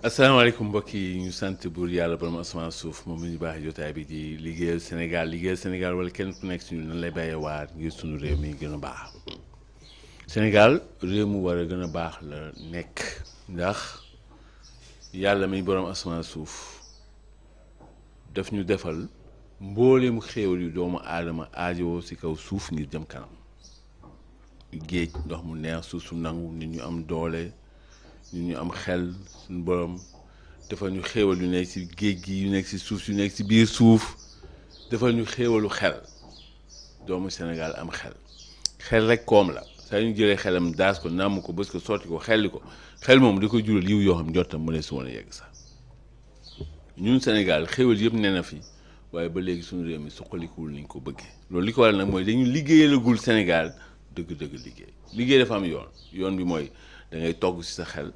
asalaamaaleykum mbokk yi ñu sant buur yàlla borom asamaan suuf moom ñu baax jotaay bi di liggéeyal Sénégal wala kenn ku nekk suñu nan lay bàyyee waar ngir suñu réew mi gën a baax Sénégal réew mu war a gën a baax la nekk ndax yàlla mi borom asamaan suuf daf ñu defal mbooleemu xéewal yu doomu aadama aajowoo ci kaw suuf ngir jëm kanam géej ndox mu neex suuf su nangu nit ñu am doole nit ñu am xel suñu borom defal ñu xéewal yu nekk ci géej gi yu nekk ci suuf yu nekk ci biir suuf defal ñu xéewalu xel doomu Sénégal am xel rek koom la saa ñu jëlee xelam daas ko nàmm ko bës ko sotti ko xelli ko xel moom di ko jural yiw yoo xam njottam mu ne si woon a yegg sax ñun Sénégal xéewal yëpp nee na fi waaye ba léegi suñu réew mi suqalikuwul niñ ko bëggee loolu li ko waral nag mooy dañu liggéeyalagul Sénégal dëgg-dëgg liggéey dafa am yoon bi mooy da ngay togg ci sa xel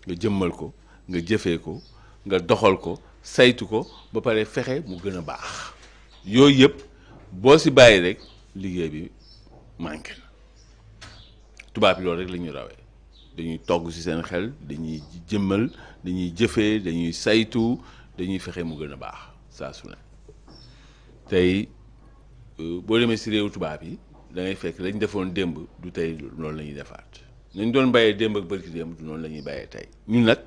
nga jëmmal ko nga jëfee ko nga doxal ko saytu ko ba pare fexe mu gën a baax yooyu yëpp boo ci bàyyi rek liggéey bi manqué na tubaab yi loolu rek la ñu rawee dañuy togg ci seen xel dañuy jëmmal dañuy jëfee dañuy saytu dañuy fexe mu gën a baax saa su ne tey boo demee ci réewu tubaab yi da ngay fekk lañ defoon démb du tey loolu la ñuy defaat nañ doon bàyyee démb ak bërki démb du noonu la ñuy bàyyee tey ñun nag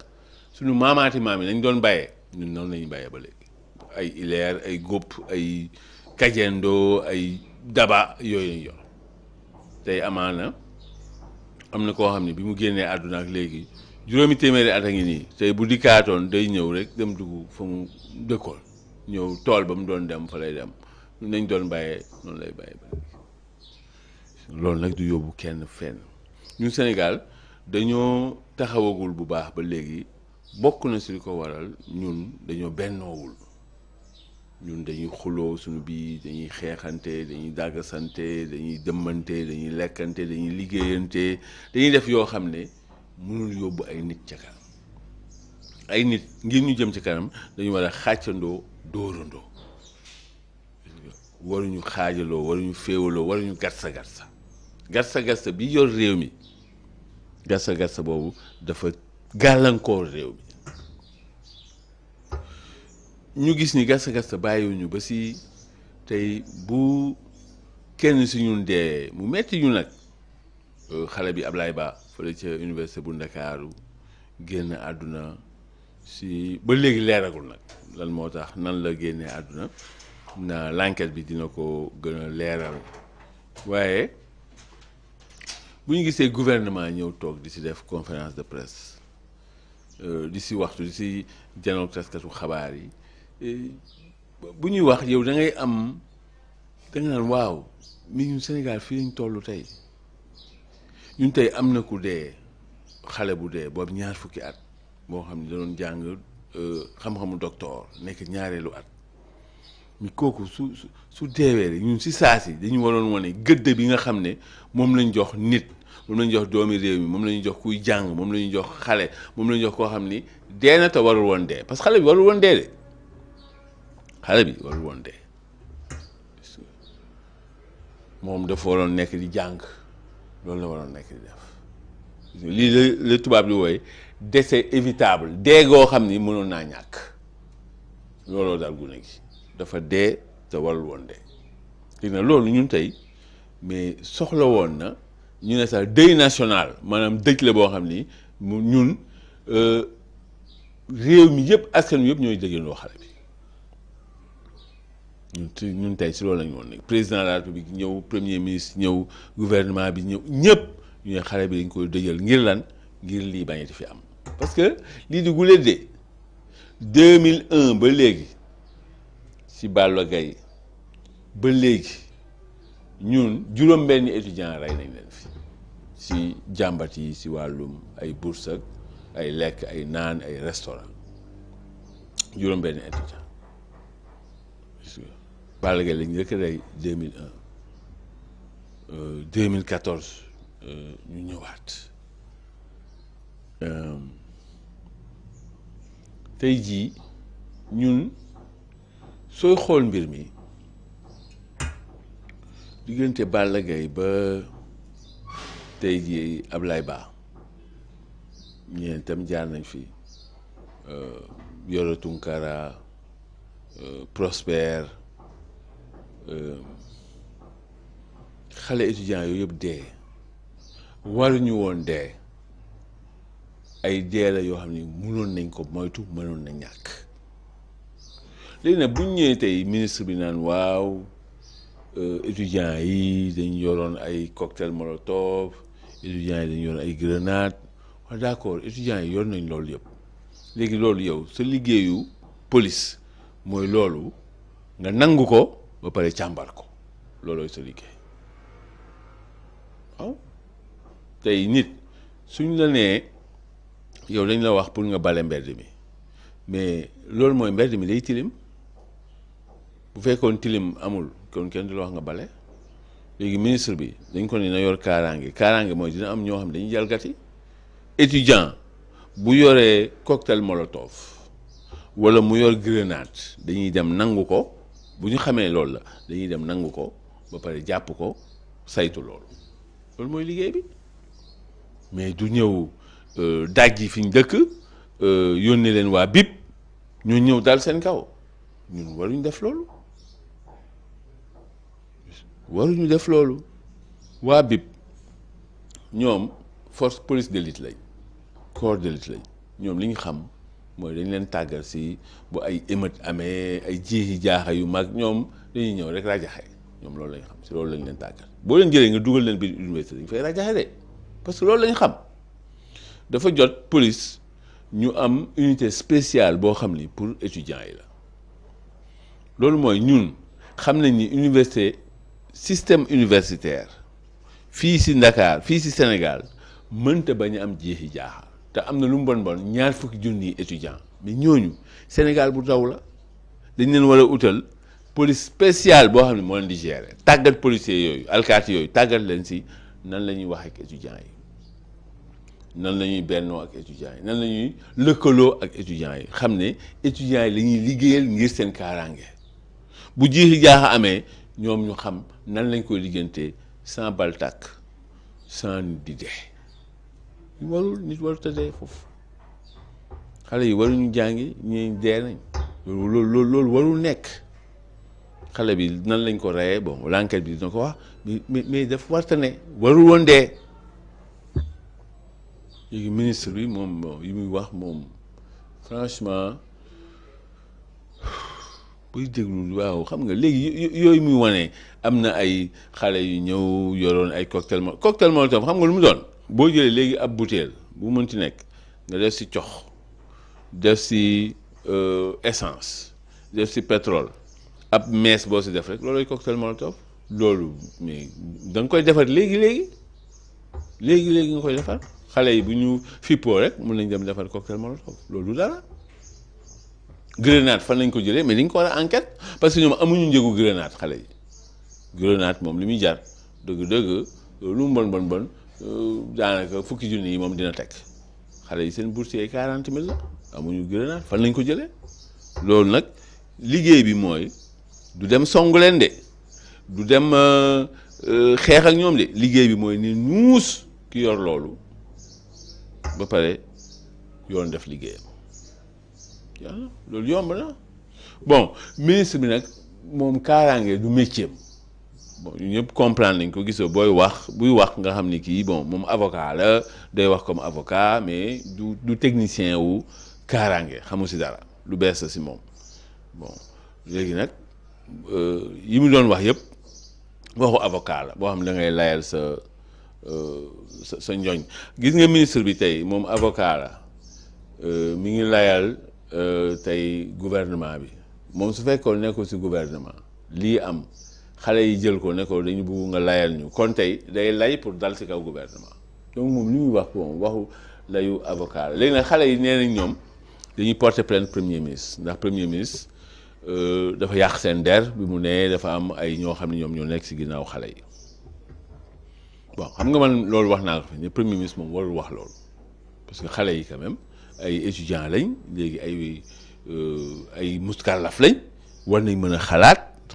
suñu maamaati maam yi nañ doon bàyyee ñun noonu la ñuy bàyyee ba léegi ay ileer ay gópp ay kajendoo ay daba yooyu lañ yor tey amaana am na koo xam ne bi mu génnee àdduna ak léegi juróomi téeméeri at a ngi nii tey bu dikkaatoon day ñëw rek dem dugg fa mu dëkkoon ñëw tool ba mu doon dem fa lay dem nañ doon bàyyee noonu lay bàyyee ba léegi loolu nag du yóbbu kenn fenn ñun Sénégal dañoo taxawagul bu baax ba léegi bokk na si li ko waral ñun dañoo bennoowul ñun dañuy xuloo suñu bii dañuy xeexante dañuy dàggasante dañuy dëmmante dañuy lekkante dañuy liggéeyante dañuy def yoo xam ne mënul yóbbu ay nit ca kanam ay nit ngir ñu jëm ci kanam dañu war a xàccandoo dóorandoo waruñu xaajaloo waruñu féewaloo waruñu gatsa bi yor réew mi gatsa boobu dafa gàllankoor réew mi ñu gis ni gatsa bàyyiwuñu ba si tey bu kenn si ñun dee mu metti ñu nag xale bi Ablaye Ba fële ca université bu Ndakaaru génn àdduna si ba léegi leeragul nag lan moo tax nan la génnee àdduna na l'enquête bi dina ko gën a leeral waaye bu ñu gisee gouvernement ñëw toog di si def conférence de presse di si waxtu di si janoog taskatu xabaar yi bu ñuy wax yow da ngay am da nga naan waaw mi ñun Sénégal fii lañ toll tey ñun tey am na ku dee xale bu dee boobu ñaar fukki at boo xam ne da doon jàng xam-xamu docteur nekk ñaareelu at mi kooku su deewee rek ñun si saa si dañu waroon wane gëdd bi nga xam ne moom lañ jox nit moom lañ jox doomi réew mi moom la ñu jox kuy jàng moom la ñu jox xale moom la ñu jox koo xam ni dee na te warul woon dee parce que xale bi warul woon dee de xale bi warul woon dee moom dafa waroon nekk di jàng loolu la waroon nekk di def lii la tubaab di wooye décès évitable dee goo xam ni mënoon naa ñàkk looloo daal gune gi dafa dee te warul woon dee léegi nag loolu ñun tey mais soxla woon na ñu ne sax deuil national maanaam dëj la boo xam ni ñun réew mi yëpp askan wi yëpp ñooy dëjandoo xale bi ñun tey si loolu lañu woon nag président de la république ñëw premier ministre ñëw gouvernement bi ñëw ñëpp ñu ne xale bi dañ koy dëjal ngir lan ngir lii bañati fi am parce que lii di gulee de 2001 ba léegi si Balla Gaye ba léegi ñun juróom-benni étudiant rey nañ leen fi si jàmbat yi si wàllum ay bourse ak ay lekk ay naan ay restaurant juróom-benni étudiant Balla Gaye lañ njëkk a rey 2001 2014 ñu ñëwaat tey jii ñun sooy xool mbir mi diggante Balla Gaye ba tey jii Ablaye Ba ñeen tam jaar nañ fi Yoro Tunkara Prosper xale étudiants yooyu yëpp dee waruñu woon dee ay dee la yoo xam ne mënoon nañ ko moytu mënoon na ñàkk léegi nag bu ñu ñëwee tey ministre bi naan waaw étudiants yi dañ yoroon ay cocktail molotov étudiants yi dañ yoroon ay grenade waaw d'accord étudiants yi yor nañ loolu yëpp léegi loolu yow sa liggéeyu police mooy loolu nga nangu ko ba pare càmbar ko loolooy sa liggéey waaw tey nit suñ la nee yow dañ la wax pour nga bale mbedd mi mais loolu mooy mbedd mi day tilim bu fekkoon tilim amul kon kenn du la wax nga bale léegi ministre bi dañ ko ne na yor kaaraange mooy dina am ñoo xam ne dañuy jalgati étudiant bu yoree cocktail molotov wala mu yor grenade dañuy dem nangu ko bu ñu xamee loolu la dañuy dem nangu ko ba pare jàpp ko saytu loolu mooy liggéey bi mais du ñëw daj yi fi ñu dëkk yónnee leen waa BIP ñu ñëw dal seen kaw ñun waruñu def loolu waa BIP ñoom force police d'élite lañ corps d'élite lañ ñoom li ñu xam mooy dañ leen tàggal si bu ay émeute amee ay jiixi jaaxa yu mag ñoom dañuy ñëw rek rajaxe ñoom loolu lañ xam si loolu lañ leen tàggal boo leen jëlee nga dugal leen biir université dañ fay rajaxe de parce que loolu lañ xam dafa jot police ñu am unité spéciale boo xam ni pour étudiants yi la loolu mooy ñun xam nañ ni université système universitaire fii si Dakar fii si Sénégal mënta bañ a am jeexi jaaxa te am na lu mu bon 20 000 étudiants mais ñooñu Sénégal bu daw la dañ leen war a utal police spéciale boo xam ne moo leen di gérer tàggat policiers yooyu alkaati yooyu tàggat leen si nan la ñuy wax ak étudiants yi nan la ñuy bennoo ak étudiants yi nan la ñuy lëkkaloo ak étudiants yi xam ne étudiants yi la ñuy liggéeyal ngir seen kaaraange bu jeexi jaaxa amee ñoom ñu xam nan lañ koy liggéeyantee sans bal tàkk sans nit di dee nit warul tëddee foofu xale yi waruñu jàngi ñuy dee nañ loolu warul nekk xale bi nan lañ ko reyee bon l'enquête bi dina ko wax mais daf warta ne warul woon dee léegi ministre bi moom yi muy wax moom franchement buy déglu waaw xam nga léegi yooyu muy wane am na ay xale yu ñëw yoroon ay cocktail molotov xam nga lu mu doon boo jëlee léegi ab butéel bu mënti nekk nga def si cox def si essence def si pétrole ab mees boo si def rek loolooy cocktail molotov loolu mais da nga koy defar léegi nga koy defar xale yi bu ñu fippoo rek mun nañ dem defar cocktail molotov loolu dara grenade fan lañ ko jëlee mais dañ ko war a enquête parce que ñoom amuñu njëgu grenade xale yi grenade moom li muy jar dëgg lu mu bon daanaka fukki junni yi moom dina teg xale yi seen bourse yi 40 000 la amuñu grenade fan lañ ko jëlee loolu nag liggéey bi mooy du dem songu leen de du dem xeex ak ñoom de liggéey bi mooy ni nuus ki yor loolu ba pare yoon def liggéeyam yàlla loolu yomb na bon ministre bi nag moom kaaraange du métier bon ñu ñëpp comprendre nañ ko gisoo buy wax nga xam ni kii bon moom avocat la day wax comme avocat mais du technicien wu kaaraange xamu si dara lu bees la si moom bon léegi nag yi mu doon wax yëpp waxu avocat la boo xam ne da ngay layal sa njoñ gis nga ministre bi tey moom avocat la mi ngi layal tey gouvernement bi moom su fekkoon nekkul si gouvernement lii am xale yi jël ko ne ko dañu bëgg nga layal ñu kon tey day lay pour dal si kaw gouvernement donc moom li muy wax moom waxu layu avocat la léegi nag xale yi nee nañ ñoom dañuy porter plainte premier ministre ndax premier ministre dafa yàq seen der bi mu ne dafa am ay ñoo xam ne ñoom ñoo nekk si ginnaaw xale yi bon xam nga man loolu wax naa ko fi ne premier ministre moom warul wax loolu parce que xale yi quand même ay étudiants lañ léegi ay muskalaf lañ war nañ mën a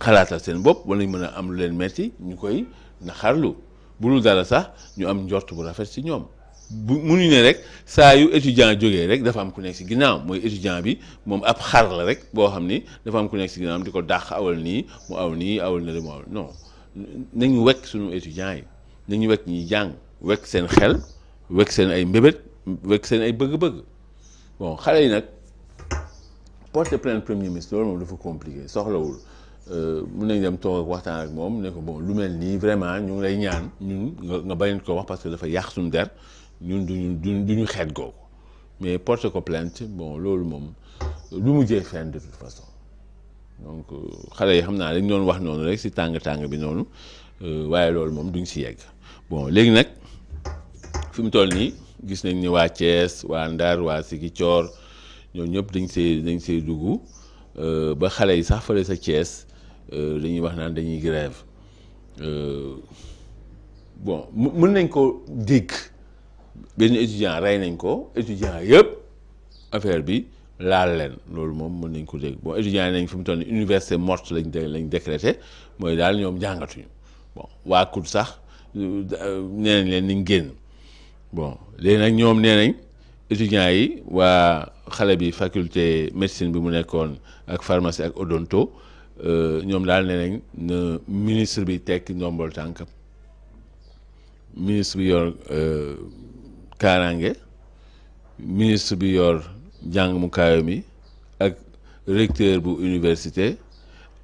xalaatal seen bopp war nañ mën a am lu leen metti ñu koy naxarlu bu dul dara sax ñu am njort bu rafet ci ñoom bu munuñ ne rek saa yu étudiant jógee rek dafa am ku nekk si ginnaaw mooy étudiant bi moom ab xar la rek boo xam ni dafa am ku nekk si ginnaaw di ko dàq awal nii mu aw nii awal na mu awal non nañu wekk suñu étudiants yi nañu wekk ñuy jàng wekk seen xel wekk seen ay mbébét wekk seen ay bëgg-bëgg bon xale yi nag porter plainte premier ministre loolu moom dafa compliqué soxlawul mun nañ dem toog ak waxtaan ak moom ne ko bon lu mel nii vraiment ñu ngi lay ñaan ñun nga bañ ko wax parce que dafa yàq suñu der ñun duñu xeet googu mais porter ko plainte bon loolu moom lu mujjee fenn de toute façon donc xale yi xam naa dañ doon wax noonu rek si tàng-tàng bi noonu waaye loolu moom duñ si yegg bon léegi nag fi mu toll nii gis nañ ni waa Thiès waa Ndar waa Ziguinchor ñoom ñëpp dañ see dugg ba xale yi sax fële sa Thiès dañuy wax naan dañuy grève bon mën nañ ko dégg benn étudiant rey nañ ko étudiant yëpp affaire bi laal leen loolu moom mën nañ ko dégg bon étudiant yi nañ fi mu toll nii université morte lañ décrété mooy daal ñoom jàngatuñu bon waa COUD sax nee nañ leen niñ génn bon léegi nag ñoom nee nañ étudiants yi waa xale bi faculté médecine bi mu nekkoon ak pharmacie ak odonto ñoom daal nee nañ na ministre bi tekki ndombol tànkam ministre bi yor kaaraange ministre bi yor jàng mu kaayo mi ak recteur bu université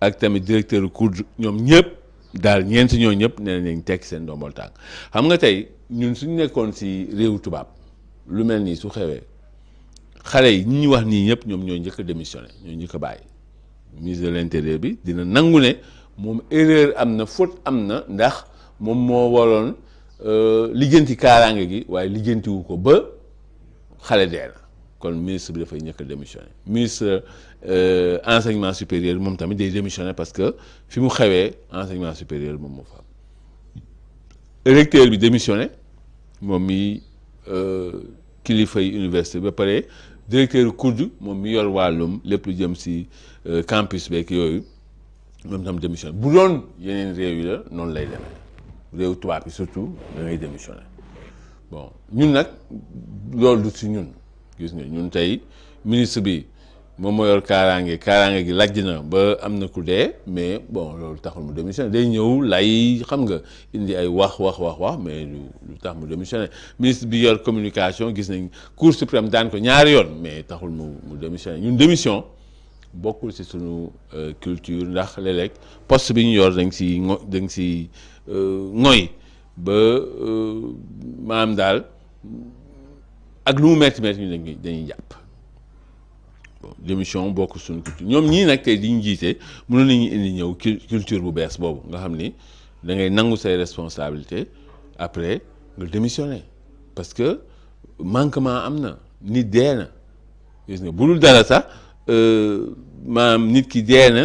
ak tamit directeur COUD ñoom ñëpp daal ñeent ñoo ñëpp nee nañ tekki seen ndombol tànk xam nga tey ñun suñu nekkoon si réewu tubaab lu mel nii su xewee xale yi ñi ñu wax nii ñëpp ñoom ñoo njëkk a démissionné ñoo njëkk a bàyyi ministre de l'intérieur bi dina nangu ne moom erreur am na faute am na ndax moom moo waroon lijjanti kaaraange gi waaye lijjantiwu ko ba xale dee na kon ministre bi dafay njëkk a démissionné ministre enseignement supérieur moom tamit day démissionné parce que fi mu xewee enseignement supérieur moom moo fa am recteur bi démissionné moom mi kilifa yi université ba pare directeur COUD moom mi yor wàllum lépp lu jëm si campus beeg yooyu moom tam démissionné bu doon yeneen réew yi la noonu lay demee réew tubaab yi surtout da ngay démissionné bon ñun nag loolu du si ñun gis nga ñun tey ministre bi moom moo yor kaaraange gi lajj na ba am na ku dee mais bon loolu taxul mu démissionné day ñëw lay xam nga indi ay wax mais lu tax mu démissionné ministre bi yor communication gis nañ cour suprême daan ko ñaari yoon mais taxul mu démissionné ñun démission bokkul ci sunu culture ndax léeg-léeg poste bi ñu yor dañ si ngoy ba maanaam daal ak lu mu metti ñu dañuy jàpp bon démission bokk suñu culture ñoom ñii nag tey di ñu jiite mënoon nañu indi ñëw culture bu bees boobu nga xam ni da ngay nangu say responsabilité après nga démissionner parce que manquement am na nit dee na gis nga bu dul dara sax maanaam nit ki dee na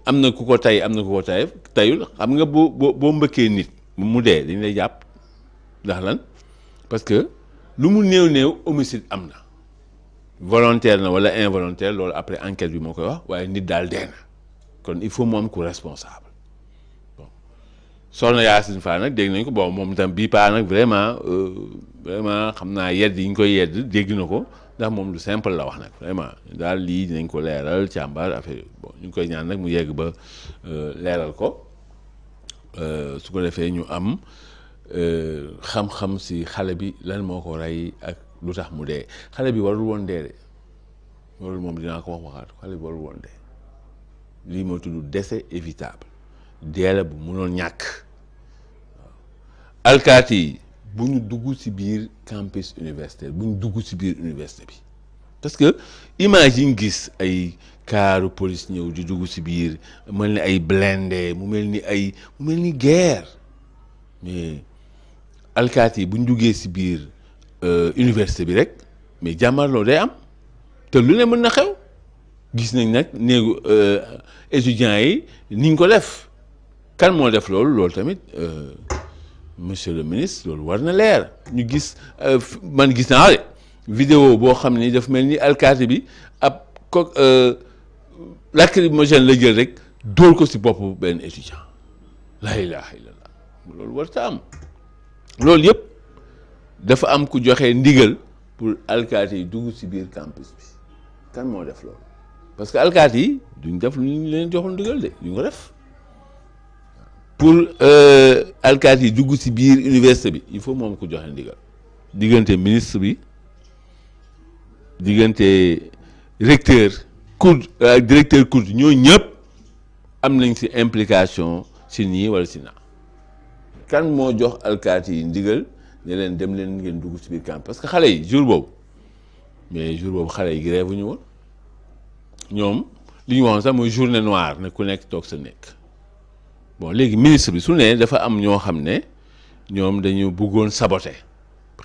am na ku ko tay am na ku ko tayul xam nga boo mbëkkee nit mu dee dañ lay jàpp ndax lan parce que lu mu néew homicide am na volontaire na wala involontaire loolu après enquête bi moo koy wax waaye nit daal dee na kon il faut mu am ku responsable bon soxna Yacine Fall nag dégg nañ ko bon moom tam bii paa nag vraiment xam naa yedd yi ñu koy yedd dégg na ko ndax moom lu simple la wax nag vraiment daal lii dinañ ko leeral càmbar affaire bon ñu ngi koy ñaan nag mu yegg ba leeral ko su ko defee ñu am xam-xam si xale bi lan moo ko rey ak lu tax mu dee xale bi warul woon dee de loolu moom dinaa ko waxaat xale bi warul woon dee lii moo tudd décès évitable dee la bu mënoon ñàkk waaw alkaati yi bu ñu dugg ci biir campus universitaire bu ñu dugg ci biir université bi parce que image yi ñu gis ay kaaru police ñëw di dugg ci biir mel ni ay blindé mu mel ni guerre mais alkaati yi bu ñu duggee ci biir université bi rek mais jàmmarloo day am te lu ne mën na xew gis nañ nag néegu étudiants yi niñ ko def kan moo def loolu tamit monsieur le ministre loolu war na leer ñu gis man gis naa vidéo boo xam ni daf mel ni alkaati bi ab ko lacrymogène la jël rek dóor ko ci bopp benn étudiant la ilaha illallah loolu war ta am loolu yëpp dafa am ku joxe ndigal pour alkaati yi dugg ci biir campus bi kan moo def loolu parce que alkaati yi duñ def lu ñu leen joxul ndigal de duñ ko def pour alkaati yi dugg ci biir université bi il faut moom ku joxe ndigal diggante ministre bi diggante recteur COUD directeur COUD ñoo ñëpp am nañ ci implication ci nii walla ci naa kan moo jox alkaati yi ndigal ne leen dem leen ngeen dugg ci biir camp parce que xale yi jour boobu xale yi grève ñu woon ñoom li ñu waxoon sax mooy journée noire ne ku nekk toog sa nekk bon léegi ministre bi su ne dafa am ñoo xam ne ñoom dañu bëggoon saboter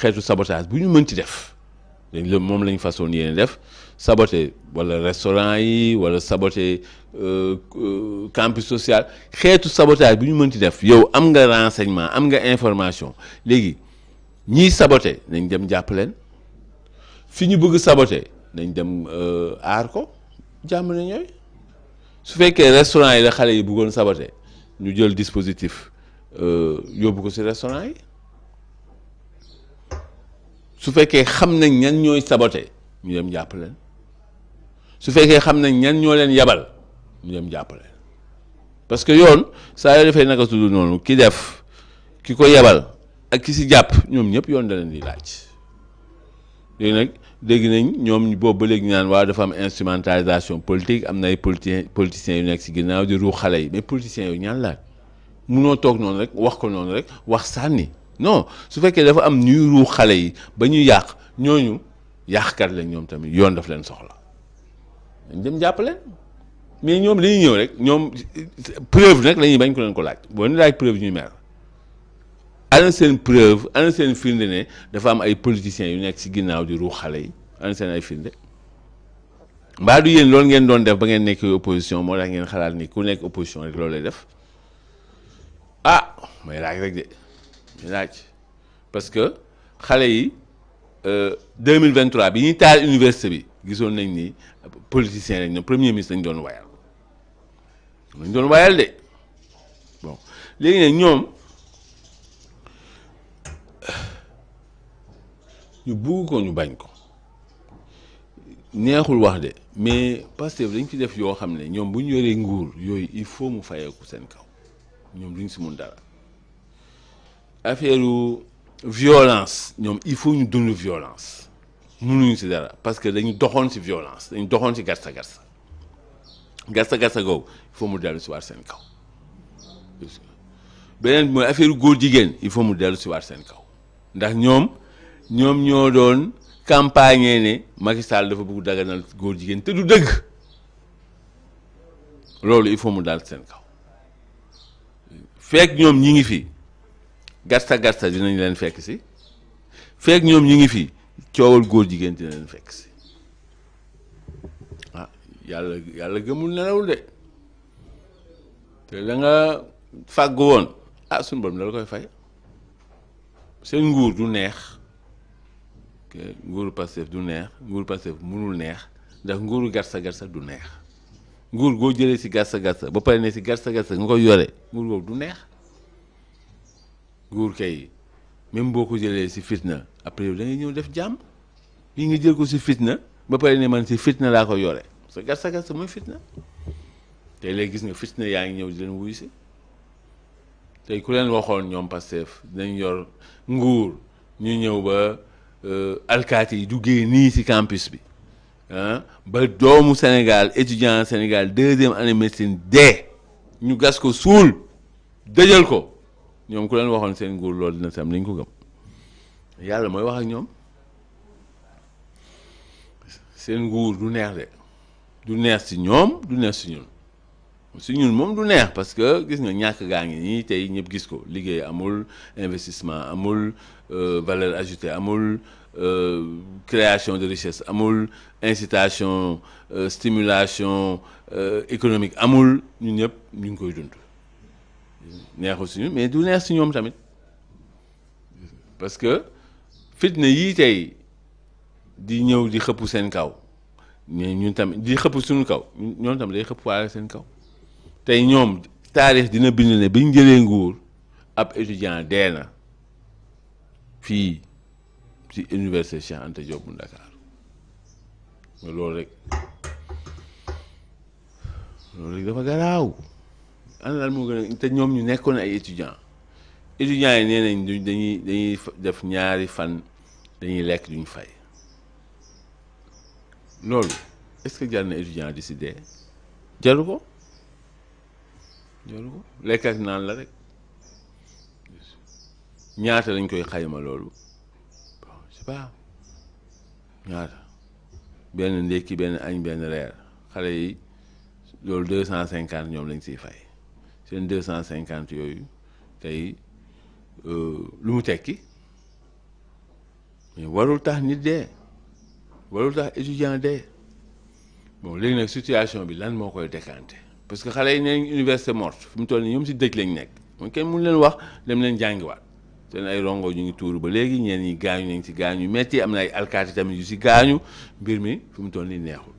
xeetu sabotage bu ñu mën ci def moom lañ façon yéene def saboter walla restaurant yi walla saboter campus social xeetu sabotage bu ñu mën ci def yow am nga renseignement am nga information léegi ñiy saboter nañ dem jàpp leen fi ñu bëgg saboter nañ dem aar ko jàmm na ñooy su fekkee restaurant yi la xale yi bëggoon saboter ñu jël dispositif yóbbu ko ci restaurant yi su fekkee xam nañ ñan ñooy saboter ñu dem jàpp leen su fekkee xam nañ ñan ñoo leen yabal ñu dem jàpp leen parce que yoon saa yoo defee naka tudd noonu ki def ki ko yabal ak ki ci jàpp ñoom ñëpp yoon da leen di laaj léegi nag dégg nañ ñoom boobu ba léegi naan waaw dafa am instrumentalisation politique am na ay politiciens yu nekk ci ginnaaw di ruux xale yi mais politiciens yooyu ñaan laaj munoo toog noonu rek wax ko noonu rek wax sànni non su fekkee dafa am ñuy ruux xale yi ba ñu yàq ñooñu yàqkat lañ ñoom tamit yoon daf leen soxla dañ dem jàpp leen mais ñoom dañuy ñëw rek ñoom preuve nag la ñuy bañ ko leen ko laaj boo ñu laaj preuve ñuy mer ana seen preuve ana seen firnde ne dafa am ay politiciens yu nekk ci ginnaaw di ruux xale yi ana seen ay firnde mbaa du yéen loolu ngeen doon def ba ngeen nekk opposition moo tax ngeen xalaat ni ku nekk opposition rek loolu lay def ah may laaj rek de may laaj parce que xale yi 2023 bi ñuy taal université bi gisoon nañ ni politiciens lañ ñoom premier ministre lañ doon wayal de bon léegi nag ñoom ñu bugg ko ñu bañ ko neexul wax de mais Pastef dañ ci def yoo xam ne ñoom bu ñu yoree nguur yooyu il faut mu fayeeku seen kaw ñoom duñ si mun dara affaire violence ñoom il faut ñu dund violence mënuñu si dara parce que dañu doxoon si violence dañu doxoon si garsa googu il faut mu dellu si waat seen kaw beneen bi mooy affaire góor jigéen il faut mu dellu si waat seen kaw ndax ñoom ñoo doon campagne ne Macky Sall dafa bëgg daganal góor jigéen te du dëgg loolu il faut mu dal seen kaw fekk ñoom ñi ngi fi garsa dinañ leen fekk si fekk ñoom ñi ngi fi coowal góor jigéen dina leen fekk si ah yàlla gëmul nelawul de te da nga fàgg woon ah suñu borom la koy fay seen nguur du neex nguuru Pastef du neex nguuru Pastef mënul neex ndax nguuru garsa du neex nguur goo jëlee si garsa ba pare ne si garsa nga koy yore nguur googu du neex nguur kay même boo ko jëlee si fitna après yow da ngay ñëw def jàmm yi nga jël ko si fitna ba pare ne man si fitna laa ko yore sa garsa mooy fitna tey léegi gis nga fitna yaa ngi ñëw di leen wuyu si tey ku leen waxoon ñoom Pastef dinañ yor nguur ñu ñëw ba alkaati yi duggee nii ci campus bi ba doomu Sénégal étudiant Sénégal 2e année médecine dee ñu gas ko suul dëjal ko ñoom ku leen waxoon seen nguur loolu dina tam nañ ko gëm yàlla mooy wax ak ñoom seen nguur du neex de du neex ci ñoom du neex ci ñun moom du neex parce que gis nga ñàkk gaa ngi nii tey ñëpp gis ko liggéey amul investissement amul valeur ajoutée amul création de richesse amul incitation stimulation économique amul ñun ñëpp ñu ngi koy dund neexul ci ñun mais du neex ci ñoom tamit parce que fitna yii tey di ñëw di xëpp seen kaw ñun tamit di xëpp suñu kaw ñoom tamit day xëpp waale seen kaw tey ñoom taarix dina bind ne biñ jëlee nguur ab étudiant dee na fii ci université Cheikh Anta Diop bu Dakar loolu rek dafa garaaw ana lan moo gën a te ñoom ñu nekkoon ay étudiants yi nee nañ dañuy def ñaari fan dañuy lekk duñ fay loolu est-ce que jar na étudiant di si dee jaru ko lekk ak naan la rek ñaata lañ koy xayma loolu bon c'est pas ñaata benn ndékki benn añ benn reer xale yi loolu 250 ñoom lañ siy fay seen 250 yooyu tey lu mu tekki mais warul tax nit dee warul tax étudiant dee bon léegi nag situation bi lan moo koy décanté parce que xale yi nee université morte fi mu toll nii ñoom si dëj lañ nekk moom kenn mënu leen wax dem leen jàngiwaat seen ay rongo ñu ngi tuuru ba léegi ñeen ñi gaañu nañ si gaañu metti am na ay alkaati tamit yu si gaañu mbir mi fi mu toll nii neexul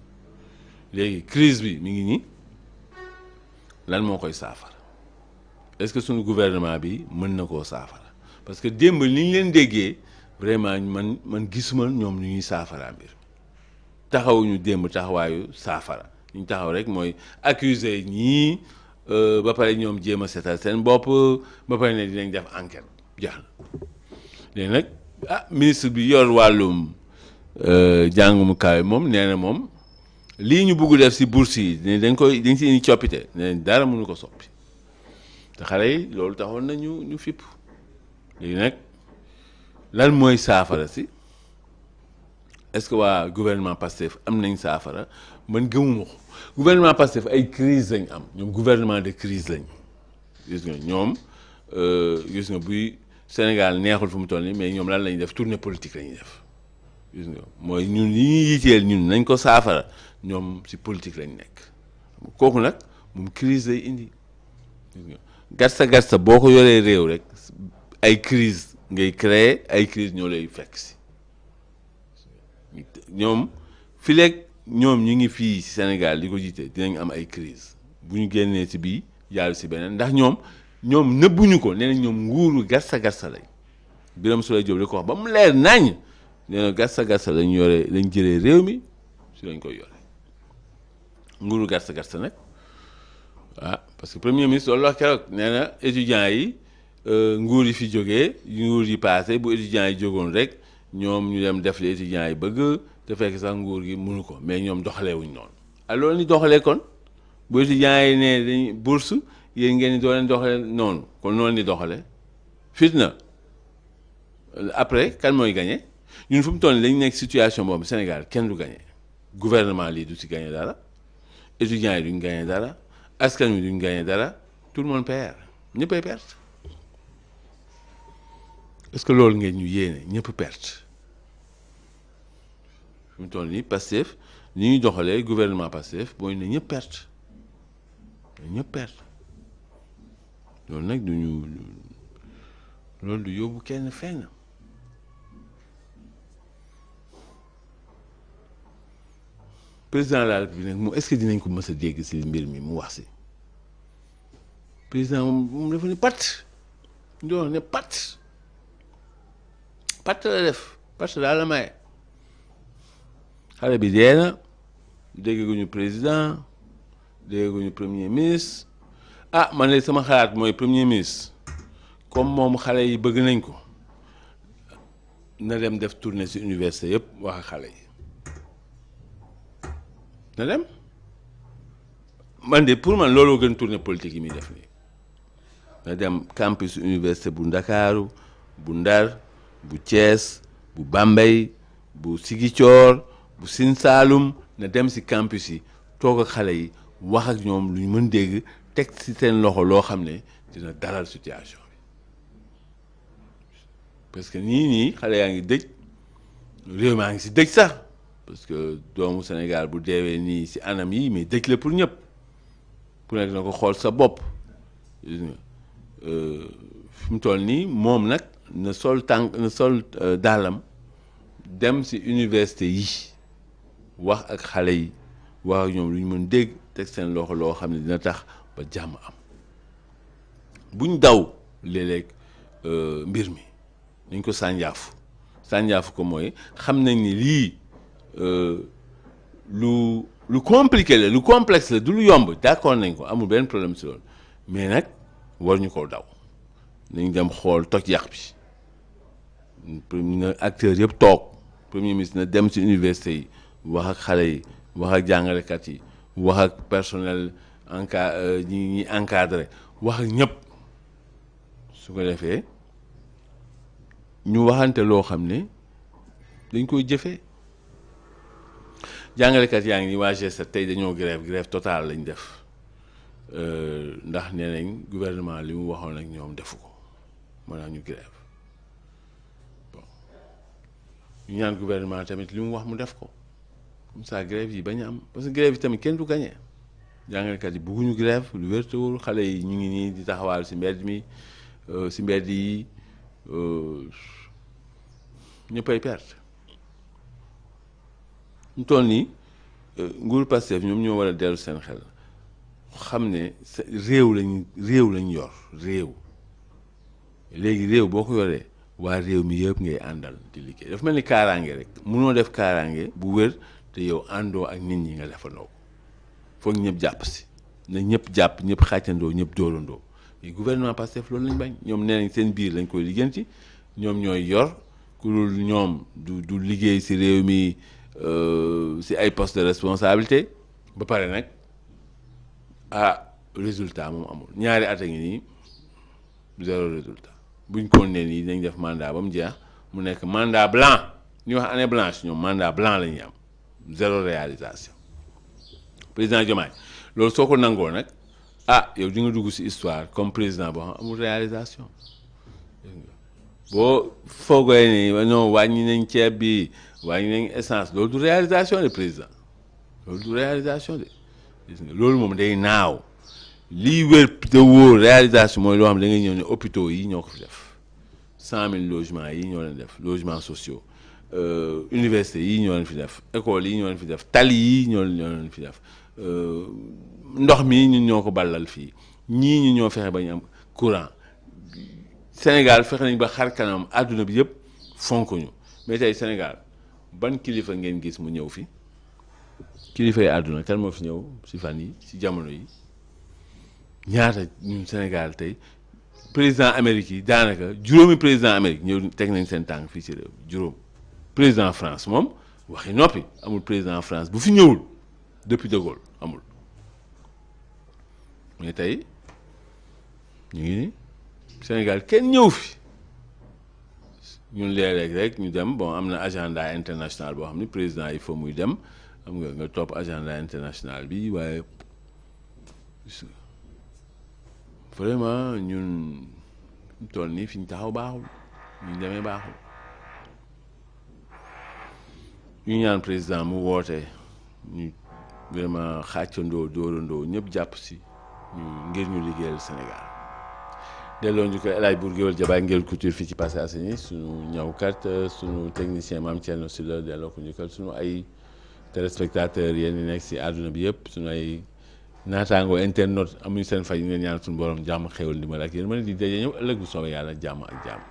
léegi crise bi mi ngi nii lan moo koy saafara est-ce que suñu gouvernement bi mën na koo saafara parce que démb li ñu leen déggee vraiment man gisuma ñoom ñu ñuy saafara mbir taxawuñu démb taxawaayu saafara ñu taxaw rek mooy accuser ñii ba pare ñoom jéem a seetal seen bopp ba pare ne dinañ def enquête jeex na léegi nag ministre bi yor wàllum jàng mu kawe moom nee na moom lii ñu bugg def si bourse yi dañ si indi coppite ne dara mënu ko soppi te xale yi loolu taxoon na ñu fipp léegi nag lan mooy saafara si est-ce que waa gouvernement Pastef am nañ saafara man gëmuma ko gouvernement Pastef ay crise lañ am ñoom gouvernement de crise lañ gis nga ñoom gis nga buy Sénégal neexul fu mu toll nii mais ñoom lan lañuy def tournée politique lañuy def gis nga mooy ñun li ñuy yiteel ñun nañ ko saafara ñoom si politique lañ nekk kooku nag moom crise lay indi gis nga gatsa boo ko yoree réew rek ay crise ngay créer ay crise ñoo lay fekk si ñoom fileeg ñoom ñu ngi fii Sénégal di ko jiite dinañ am ay crise bu ñu génnee si bii jàll si beneen ndax ñoom nëbbuñu ko nee nañ ñoom nguuru gatsa lañ Birame Souleye Diop di ko wax ba mu leer nañ nee na gatsa lañ yore lañ jëlee réew mi si lañ koy yore nguuru gatsa nag parce que premier ministre loolu wax keroog nee na étudiants yi nguur yi fi jógee nguur yi passé bu étudiants yi jógoon rek ñoom ñu dem def li étudiants yi bëgg te fekk sax nguur gi mënu ko mais ñoom doxalee wuñ noonu alors ni doxalee kon bu étudiants yi ne dañuy bourse yéen ngeen ni doo leen doxalee noonu kon noonu ni doxalee fitna après kan mooy gagné ñun fu mu toll nii dañu nekk situation boobu Sénégal kenn du gagné gouvernement lii du si gagné dara étudiants yi duñ gagné dara askan wi duñ gagné dara tout le monde perd ñëppay perte est-ce que loolu ngeen ñu yéene ñëpp perte fi mu toll nii Pastef ni ñuy doxalee gouvernement Pastef mooy ne ñëpp perte loolu nag loolu du yóbbu kenn fenn président de la République nag moom est-ce que dinañ ko mës a dégg si mbir mi mu wax si président moom dafa ne pat ndox ne pat la def pat daal la maye xale bi dee na dégguñu président dégguñu premier ministre man de sama xalaat mooy premier ministre comme moom xale yi bëgg nañ ko na dem def tournée ci université yëpp wax ak xale yi na dem man de pour man looloo gën tournée politique yi muy def nii na dem campus université bu Ndakaaru bu Ndar bu Thiès bu Bambey bu Ziguinchor bu Sine Saalum na dem ci campus yi toog ak xale yi wax ak ñoom lu ñu mën dégg teg ci seen loxo loo xam ne dina dalal situation bi parce que nii xale yaa ngi dëj réew maa ngi ci dëj sax parce que doomu Sénégal bu deewee nii ci anam yi mais dëj la pour ñëpp ku nekk na ko xool sa bopp fi mu toll nii moom nag na sol dàllam dem ci université yi wax ak xale yi wax ak ñoom lu ñu mën dégg teg seen loxo loo xam ne dina tax ba jàmm am buñ daw léeg-léeg mbir mi dañ ko sànjaafu sànjaafu ko mooy xam nañ ni lii lu compliqué la lu complexe la du lu yomb d'accord nañ ko amul benn problème si loolu mais nag war ñu ko daw nañ dem xool toj yàq bi na acteurs yëpp toog premier ministre na dem si université yi wax ak xale yi wax ak jàngalekat yi wax ak personnel ñi encadré wax ak ñëpp su ko defee ñu waxante loo xam ne dañ koy jëfee jàngalekat yaa ngi ni waa G7 tey dañoo grève totale lañ def ndax nee nañ gouvernement li mu waxoon ak ñoom defu ko maanaam ñu grève bon ñu ñaan gouvernement tamit li mu wax mu def ko comme ça grève yi bañ a am parce que grève yi tamit kenn du gagné jàngalekat yi bugguñu grève lu wér te wóor xale yi ñu ngi nii di taxawal si mbedd mi si mbedd yi ñëppay perte ñu toll nii nguuru Pastef ñoom ñoo war a dellu seen xel xam ne réew lañ yor réew léegi réew boo ko yoree waa réew mi yëpp ngay àndal di liggéey dafa mel ni kaaraange rek munoo def kaaraange bu wér te yow àndoo ak nit ñi nga defandoo foog ñëpp jàpp si na ñëpp jàpp ñëpp xàccandoo ñëpp dóorandoo mais gouvernement Pastef loolu lañ bañ ñoom nee nañ seen biir lañ koy liggéeyanti ñoom ñooy yor ku dul ñoom du liggéey si réew mi si ay poste de responsabilité ba pare nag résultat moom amul ñaari at a ngi nii zéro résultat buñ ko nee nii dañ def mandat ba mu jeex mu nekk mandat blanc ñu wax année blanche ñoom mandat blanc la ñuy am zéro réalisation président Diomaye loolu soo ko nangoo nag yow di nga dugg si histoire comme président boo xam amul réalisation boo foogee ni non wàññi nañ ceeb bi wàññi nañ essence loolu du réalisation de président loolu du réalisation de gis nga loolu moom day naaw lii wér te wóor réalisation mooy loo xam ne da ngay ñëw ne hôpitaux yi ñoo ko fi def 100 000 logements yi ñoo leen def logements sociaux université yi ñoo leen fi def école yi ñoo leen fi def tali yi ñoo leen fi def ndox mi ñun ñoo ko ballal fii ñii ñu ñoo fexe ba ñu am courant Sénégal fexe nañ ba xar kanam àdduna bi yëpp fonk ñu mais tey Sénégal ban kilifa ngeen gis mu ñëw fi kilifa yi àdduna kan moo fi ñëw si fan yi si jamono yi ñaata ñun Sénégal tey président Amérique yi daanaka juróomi président Amérique ñëw teg nañ seen tànk fii ci réew juróom président France moom waxi noppi amul président France bu fi ñëwul depuis de Gaulle amul mais tey ñu ngi ni Sénégal kenn ñëw fi ñun léeg-léeg rek ñu dem bon am na agenda international boo xam ni président il faut muy dem xam nga topp agenda international bi waaye vraiment ñun toll nii fi ñu taxaw baaxul ñu demee baaxul ñu ñaan président mu woote ñu vraiment xàccandoo dóorandoo ñëpp jàpp si ngir ñu liggéeyal Sénégal delloo ñu ko El Hadj Bour Gueweul Jabaay Ngel Couture fii ci Parcelles Assainies suñu ñawkat suñu technicien Mame Thierno Sylla delloo ko njukkal suñu ay téléspectateurs yéen ñi nekk si àdduna bi yëpp suñu ay naataango internet amuñu seen fay ñu leen ñaan suñu borom jàmm xéwal ndimbal ak yéen mën di daje ñëw ëllëg bu soobee yàlla jàmm ak jàmm.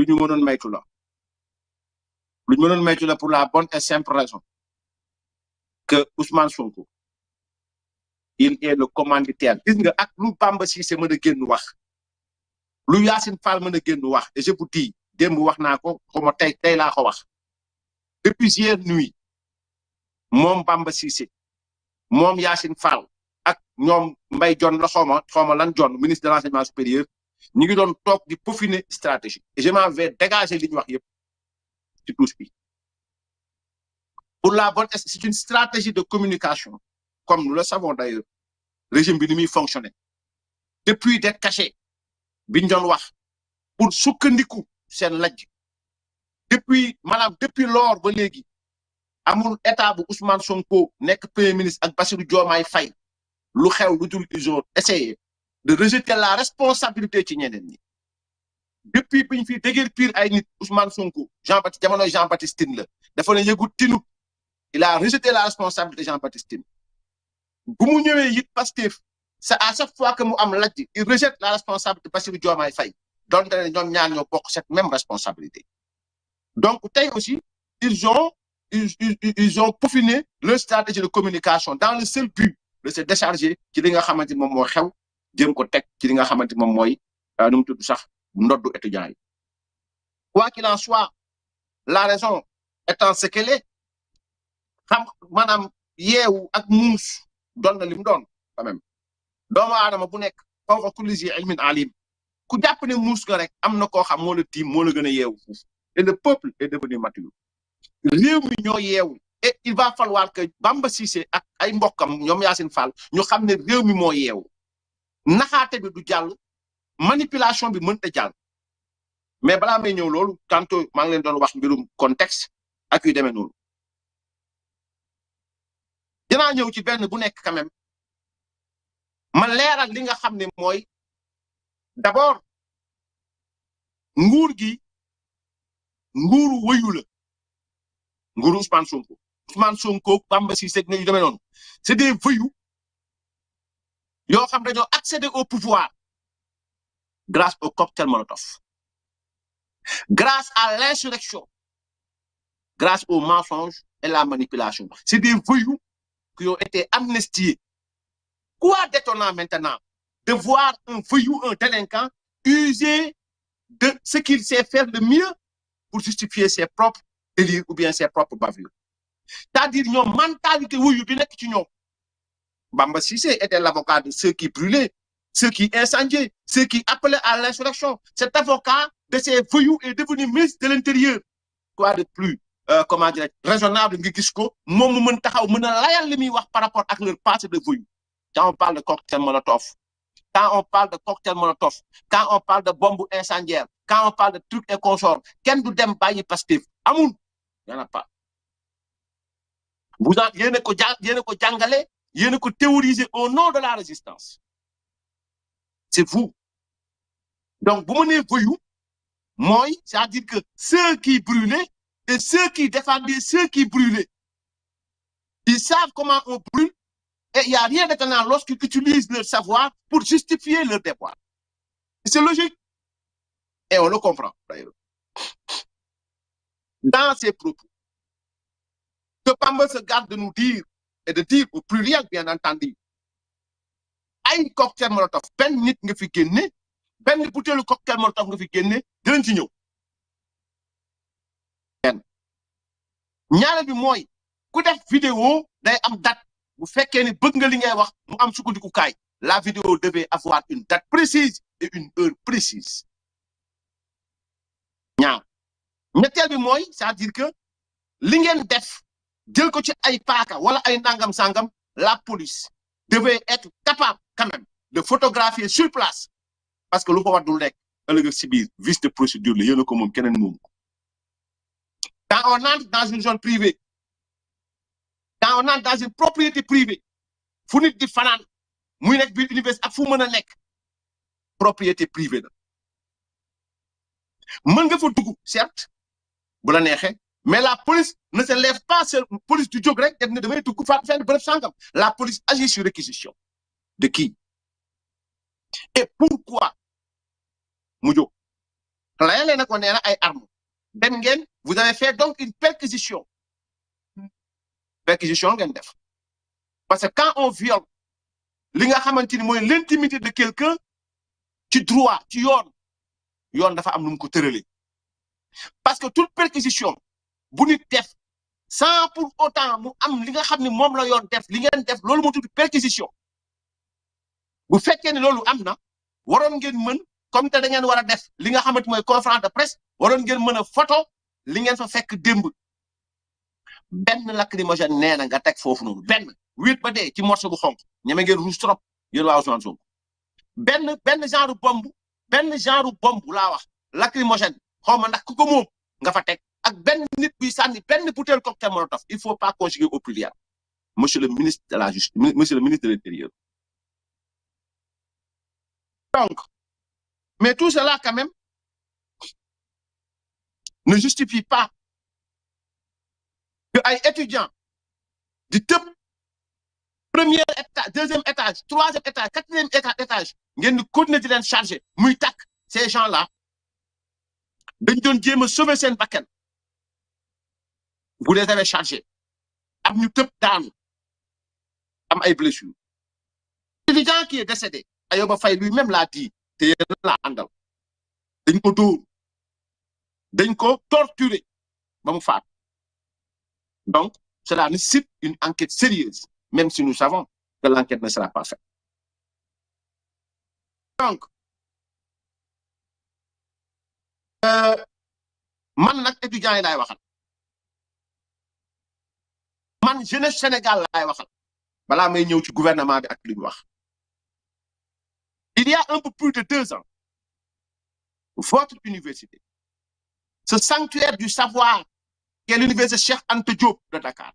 lu ñu mënoon maytu la lu ñu mënoon maytu la pour la bonne et simple raison que Ousmane Sonko il est le commanditaire gis nga ak lu Bamba Cissé mën a génn wax lu Yacine Fall mën a génn wax et je vous dis démb wax naa ko xawma tey laa ko wax depuis hier nuit moom Bamba Cissé moom Yacine Fall ak ñoom Mbaye Dione la xawma lan Dione ministre de l'enseignement supérieur ñu ngi doon toog di peaufiner stratégie et je m'en vais dégager li ñu wax yëpp ci touche bi pour la bonne c'est une stratégie de communication comme nous le savons d'ailleurs régime bi ni muy fonctionner depuis d'être caché biñ doon wax pour sukkandiku seen lajj depuis lors ba léegi amul état bu Ousmane Sonko nekk premier ministre ak Bassirou Diomaye Faye lu xew lu dul ils ont essayé de rejeter la responsabilité ci ñeneen ñi depuis biñ fi déguerpir ay nit Ousmane Sonko jamonoy Jean-Baptiste Tine la dafa ne yëgu tinu il a rejeté la responsabilité Jean-Baptiste Tine bu mu ñëwee it Pastef c'est à chaque fois que mu am lajj il rejette la responsabilité Bassirou Diomaye Faye donte ne ñoom ñaar ñoo bokk cette même responsabilité donc tey aussi ils ont peaufiné leur stratégie de communication dans le seul but de se décharger ci li nga xamante moom moo xew jëm ko teg ci li nga xamante moom mooy nu mu tudd sax ndoddu étudiants yi quoi qu'il en soit la raison étant ce qu'elle est xam maanaam yeewu ak muus doon na li mu doon quand même doomu aadama bu nekk fawqa kulli zi ilmin alim ku jàpp ne muus nga rek am na koo xam moo la tiim moo la gën a yeewu foofu et le peuple est devenu mature réew mi ñoo yeewu et il va falloir que Bamba Cissé ak ay mbokkam ñoom Yacine Fall ñu xam ne réew mi moo yeewu naxaate bi du jàll manipulation bi mënta jàll mais balaa may ñëw loolu tantôt maa ngi leen doon wax mbirum contexte ak yu demee noonu dinaa ñëw ci benn bu nekk quand même ma leeral li nga xam ne mooy d'abord nguur gi nguuru wëyu la nguuru Ousmane Sonko Bamba Cissé ne yu demee noonu c'est des voyous yoo xam dañoo accéder au pouvoir grâce au cocktail Molotov grâce à l'insurrection grâce au mensonge et la manipulation c'est des voyous qui ont été amnistiés quoi d'étonnant maintenant de voir un voyou un délinquant user de ce qu'il sait faire de mieux pour justifier ses propres délires ou bien ses propres bavures c'est-à-dire ñoom mentalité wuyu bi nekk ci ñoom Bamba Cissé était l'avocat de ceux qui brûlaient ceux qui incendiaient ceux qui appelaient à l'insurrection cet avocat de ces voyous est devenu ministre de l'Intérieur quoi de plus comment dire raisonnable nga gis ko moom mu mën taxaw mën a layal li muy wax par rapport ak leur passé de voyous quand on parle de cocktail Molotov quand on parle de cocktail Molotov quand on parle de bombe incendiaire quand on parle de trucs et consorts kenn du dem bàyyi Pastef amul y en a pas vous en yéen a ko jàngale yéen a ko théoriser au nom de la résistance c'est vous donc bu ma nee voyou mooy c'est-à-dire que ceux qui brûlaient et ceux qui défendaient ceux qui brûlaient ils savent comment on brûle et il y a rien d'étonnant lorsqu'ils utilisent leur savoir pour justifier leur déboire c'est logique et on le comprend d'ailleurs dans ses propos que Bamba se garde de nous dire et de dire au pluriel bien entendu ay cocktail Molotov benn nit nga fi génne benn butéelu cocktail Molotov nga fi génne dinañ ci ñëw benn ñaareel bi mooy ku def vidéo day am date bu fekkee ni bëgg nga li ngay wax mu am sukkandikukaay la vidéo devait avoir une date précise et une heure précise ñaar ñetteel bi mooy c'est-à-dire que li ngeen def jël ko ci ay paaka wala ay nangam sangam la police devait être capable quand même de photographier sur place parce que lu ko waddul rek ëllëg si biir vice de procédure la yéen a ko moom keneen moom ko quand on entre dans une zone privée quand on entre dans une propriété privée fu nit di fanaan muy nekk biir université ak fu mën a nekk propriété privée la mën nga fa dugg certes bu la neexee mais la police ne se lève pas seule police du jóg rek def ne damay dugg fa fenn bërëb sangam la police agit sur réquisition de qui et pourquoi mu jóg rien leen ko nee na ay armes dem ngeen vous avez fait donc une perquisition ngeen def parce que quand on viole li nga xamante ni mooy l'intimité de quelqu'un ci droit ci yoon dafa am nu mu ko tëralee parce que toute perquisition bu nit def sans pour autant mu am li nga xam ni moom la yoon def li ngeen def loolu moo tudd perquisition bu fekkee ne loolu am na waroon ngeen mën comme te da ngeen war a def li nga xamante mooy conférence de presse waroon ngeen mën a photo li ngeen fa fekk démb benn lacrymogène nee na nga teg foofu noonu benn wéet ba dee ci morceau bu xonk ñeme ngeen rouge trop yéen waa Ousmane Sonko benn genre bombe laa wax lacrymogène xaw ma ndax ku ko moom nga fa teg ak benn nit buy sànni benn bouteille cocktail molotov il faut pas conjuguer au pluriel monsieur le ministre de la justice monsieur le ministre de l'Intérieur. Donc mais tout cela quand même ne justifie pas que ay étudiants di tëb premier étage deuxième étage troisième étage quatrième étage ngeen di continuer di leen charger muy tàkk ces gens-là dañ doon jéem a sauver seen bakkan vous les avez chargés am ñu tëb daanu am ay blessures. L'étudiant qui est décédé Ayoba Faye lui-même l'a dit te yéen la àndal dañ ko dóor dañ ko torturer ba mu faat donc cela nécessite une enquête sérieuse même si nous savons que l'enquête ne sera pas faite. Donc man nag étudiants yi laay waxal man jeunesse Sénégal laay waxal balaa may ñëw ci gouvernement bi ak li ñu wax. Il y a un peu plus de 2 ans votre université ce sanctuaire du savoir qui est l'université Cheikh Anta Diop de Dakar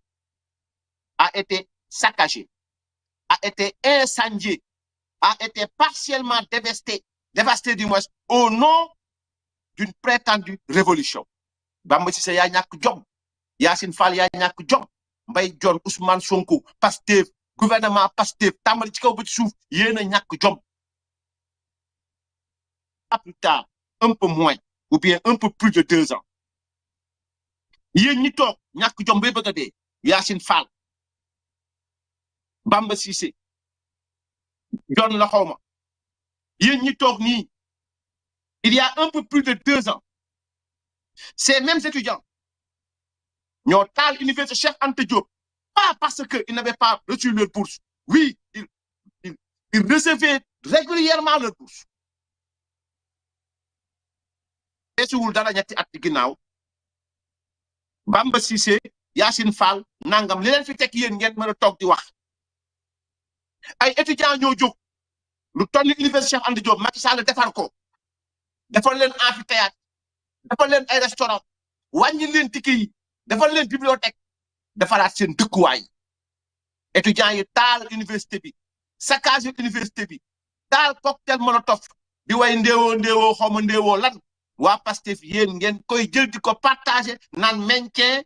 a été saccagé, a été incendié, a été partiellement dévasté du moins au nom d'une prétendue révolution. Bamba Cissé yaa ñàkk jom, Yacine Fall yaa ñàkk jom, Mbaye Dione, Ousmane Sonko, Pastef, gouvernement Pastef, tàmbali ci kaw ba ci suuf yéen a ñàkk jom. Plus tard, un peu moins, ou bien un peu plus de 2 ans. Yéen ñi toog ñàkk jom bay bëgg a dee Yacine Fall Bamba Cissé John la xawma yéen ñi toog nii il y a un peu plus de 2 ans ces mêmes étudiants ñoo taal université Cheikh Anta Diop pas parce que ils n'avaient pas reçu leur bourse oui ils recevaient régulièrement leur bourse esuwul dara ñetti at ci ginnaaw Bamba Cissé Yacine Fall nangam li leen fi teg yéen ngeen mën a toog di wax ay étudiants ñoo jóg lu toll ni université Cheikh Anta Diop Macky Sall defar ko defal leen amphithéâtre defal leen ay restaurant wàññi leen ticket yi defal leen bibliothèque defaraat seen dëkkuwaay étudiants yi taal université bi saccage université bi taal cocktail molotov di way ndéewoo xawma ndéewoo lan waa Pastef yéen ngeen koy jël di ko partager naan maintien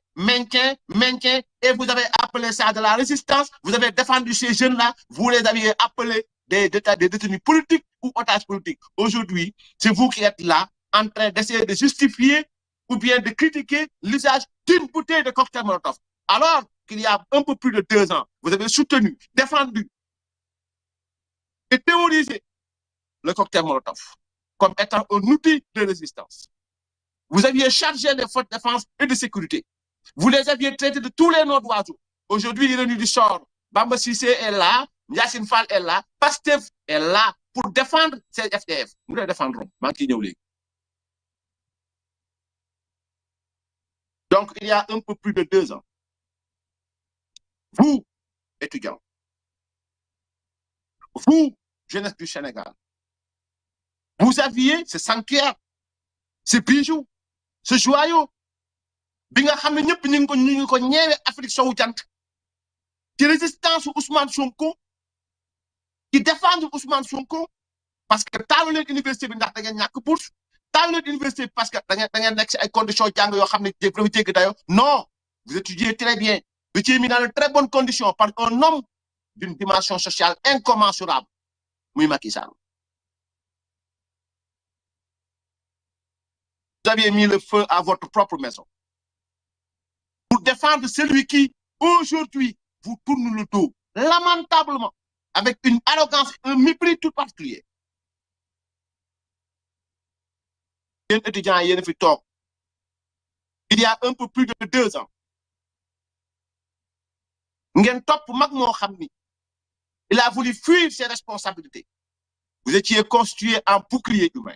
et vous avez appelé ça de la résistance vous avez défendu ces jeunes-là vous les aviez appelés des détenus politiques ou otages politiques aujourd'hui c'est vous qui êtes là en train d'essayer de justifier ou bien de critiquer l'usage d'une bouteille de cocktail molotov alors qu'il y a un peu plus de 2 ans vous avez soutenu défendu et théorisé le cocktail molotov comme étant un outil de résistance. Vous aviez chargé les forces de défense et de sécurité. Vous les aviez traités de tous les noms d'oiseaux. Aujourd'hui, l'ironie du sort, Bamba Cissé est là, Yacine Fall est là, Pastef est là pour défendre ces FDF. Nous les défendrons. Donc, il y a un peu plus de 2 ans, vous, étudiants, vous, jeunesse du Sénégal, vous aviez ce sanctuaire, ce bijou, ce joyau, bi nga xam ne ñëpp ñu ngi ko ñeewe Afrique sowu jant ci résistance Ousmane Sonko ci défendre Ousmane Sonko parce que taalu leen université bi ndax da ngeen ñàkk bourse taalu leen université bi parce que da ngeen nekk si ay conditions jàng yoo xam ne dafa jéggi dayoo non vous étudiez très bien vous étiez mis dans de très bonnes conditions par un homme d'une dimension sociale incommensurable muy Macky Sall avez mis le feu à votre propre maison. Pour défendre celui qui, aujourd'hui, vous tourne le dos, lamentablement, avec une arrogance, un mépris tout particulier. Un étudiant, il y a un peu plus de 2 ans. Il a voulu fuir ses responsabilités. Vous étiez constitué en bouclier humain.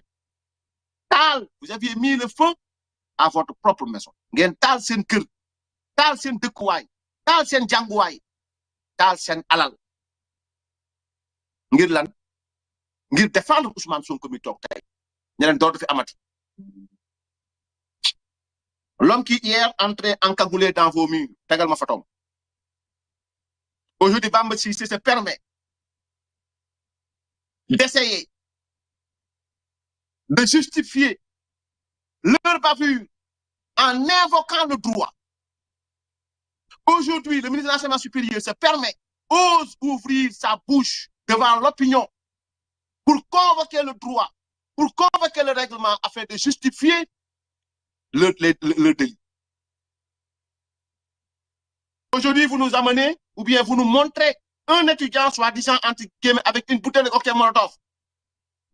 Vous aviez mis le feu à votre propre maison. Ngeen taal seen kër, taal seen dëkkuwaay, taal seen jànguwaay, taal seen alal. Ngir lan? Ngir défendre Ousmane Sonko mi toog tey. Ñeneen dootu fi amati. L'homme qui hier entrait encagoulé dans vos murs, tegal ma photom. Aujourd'hui, Bamba Cissé se permet d'essayer de justifier leur bavure en invoquant le droit. Aujourd'hui, le ministre de l'Enseignement supérieur se permet, ose ouvrir sa bouche devant l'opinion pour convoquer le droit, pour convoquer le règlement afin de justifier le délit. Aujourd'hui, vous nous amenez, ou bien vous nous montrez un étudiant soi-disant anti-guillemets avec une bouteille de cocktail Molotov.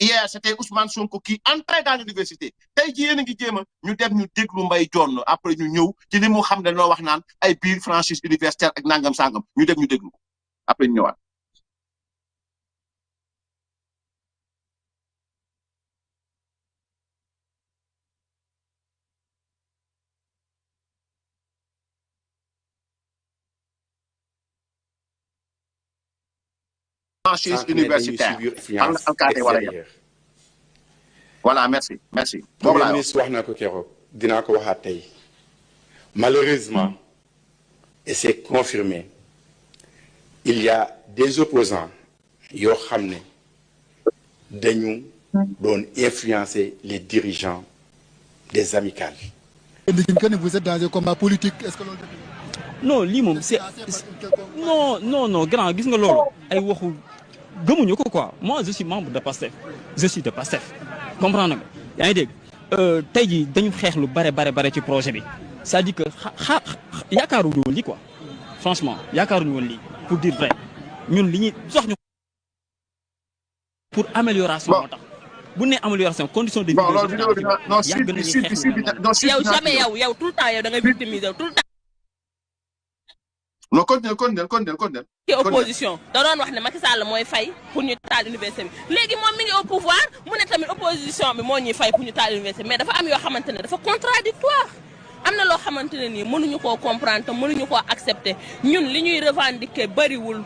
Hier, c'était Ousmane Sonko qui entrait dans l'université. Tey jii yéen a ngi jéem a ñu dem ñu déglu Mbaye Dione après ñu ñëw ci li mu xam ne loo wax naan ay biir franchise universitaire ak nangam sangam ñu dem ñu déglu ko après ñu ñëwaat. Franchise universitaire. Voilà, merci. Merci. Le ministre wax na ko keroog dinaa ko waxaat tey malheureusement et c'est confirmé il y a des opposants yoo xam ne dañu doon influencer les dirigeants des amicales. Vous êtes dans un combat politique, est-ce que non lii moom c'est non grand gis nga loolu ay waxu gëmuñu ko quoi. Moi je suis membre de PASTEF, je suis de PASTEF, comprendre nga yaa ngi dégg tey jii dañu xeex lu bare ci projet bi c'est-à-dire que yaakaaruñu woon lii quoi, franchement yaakaaruñu woon lii pour dire vrai ñun li ñuy sox ñu pour amélioration moo tax bu ne amélioration condition de vie yow jamais yow tout le temps yow da ngay victimiser tout le temps. Non, continue. Ci opposition da doon wax ne Macky Sall mooy fay pour ñu taal université bi léegi moom mi ngi au pouvoir mu ne tamit opposition bi moo ñuy fay pour ñu taal université mais dafa am yoo xamante ne dafa contradictoire am na loo xamante ne nii mënuñu koo comprendre te mënuñu koo accepter ñun li ñuy revendiquer bëriwul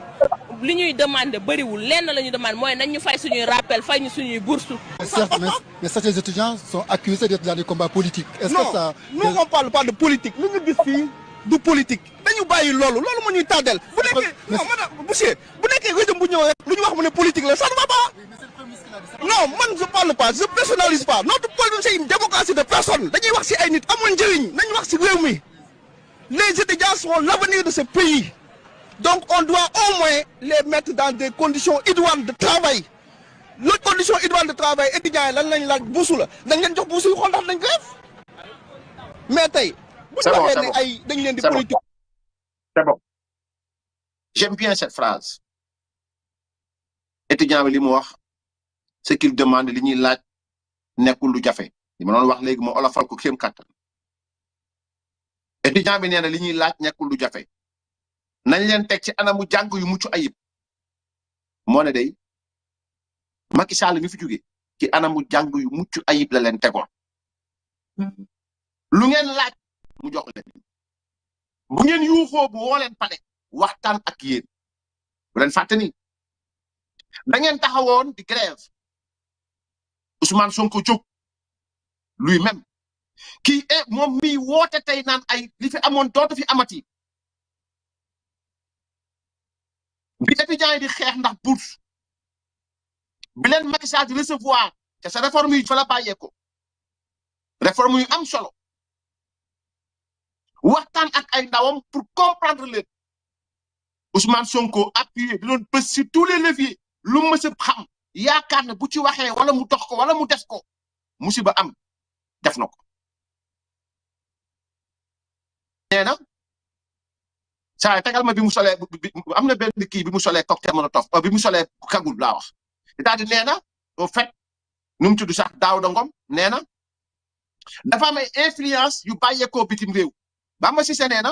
li ñuy demander bëriwul lenn la ñu demande mooy nañ ñu fay suñuy rappel fay ñu suñuy bourse. Certes, mais certains étudiants sont accusés d'être dans des combats politiques. Est-ce que ça... Non, on parle pas de politique. Lu ñu gis fii du politique. dañu bàyyi loolu moo ñuy tàddeel. bu nekkee non madame monsieur bu nekkee régime bu ñëw rek lu ñu wax mu ne politique la ça ne va pas. Non man je parle pas je personnalise pas notre politique c'est une démocratie de personne dañuy wax ci ay nit amul njëriñ nañu wax ci réew mi les étudiants sont l'avenir de ce pays donc on doit au moins les mettre dans des conditions idoines de travail. Les conditions idoines de travail étudiants yi lan lañ laaj buusu la dañ leen jox buusu yu xool ndax dañ ko def mais tey. C'est bon. J'aime bien cette phrase. Étudiant bi li mu wax ce qu'il demande li ñuy laaj nekkul lu jafe li ma doon wax léegi ma olofal ko kéem kattan. Étudiant bi nee na li ñuy laaj nekkul lu jafe nañ leen teg ci anamu jàng yu mucc ayib moo ne day Macky Sall mi fi jóge ci anamu jàng yu mucc ayib la leen tegoon lu ngeen laaj mu jox leen bu ngeen yuuxoo bu woo leen pale waxtaan ak yéen bu leen fàtte ni da ngeen taxawoon di grève Ousmane Sonko jóg lui-même kii moom mi woote tey naan ay li fi amoon dootu fi amati bi étudiants yi di xeex ndax bourse bi leen Macky Sall di recevoir te sa réforme yi fa la bàyyeeko réforme yu am solo waxtaan ak ay ndawam pour comprendre leen Ousmane Sonko appuyé di doon bës sur tous les leviers lu mës a xam yaakaar ne bu ci waxee wala mu dox ko wala mu def ko musiba am def na ko nee na saa tegal ma bi mu solee am na benn kii bi mu solee cocktail molotov bi mu solee kagul laa wax c'est-à-dire nee na au fait nu mu tudd sax Daouda Ngom nee na dafa am ay influence yu bàyyeekoo bitim réew Bamba Cissé nee na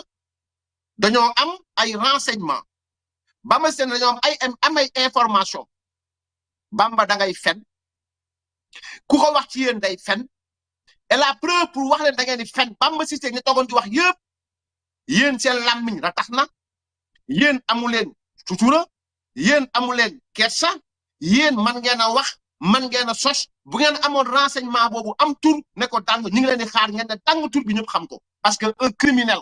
dañoo am ay renseignement Bamba Cissé dañoo am ay information Bamba da ngay fen ku ko wax ci yéen day fen et la preuve pour wax leen da ngeen di fen Bamba Cissé ñu toogoon di wax yëpp yéen seen làmmiñ ra tax na yéen amu leen sutura yéen amu leen kersa yéen man ngeen a wax man ngeen a sos bu ngeen amoon renseignement boobu am tur ne ko dàng ñu ngi leen di xaar ngeen ne dàng tur bi ñëpp xam ko parce que un criminel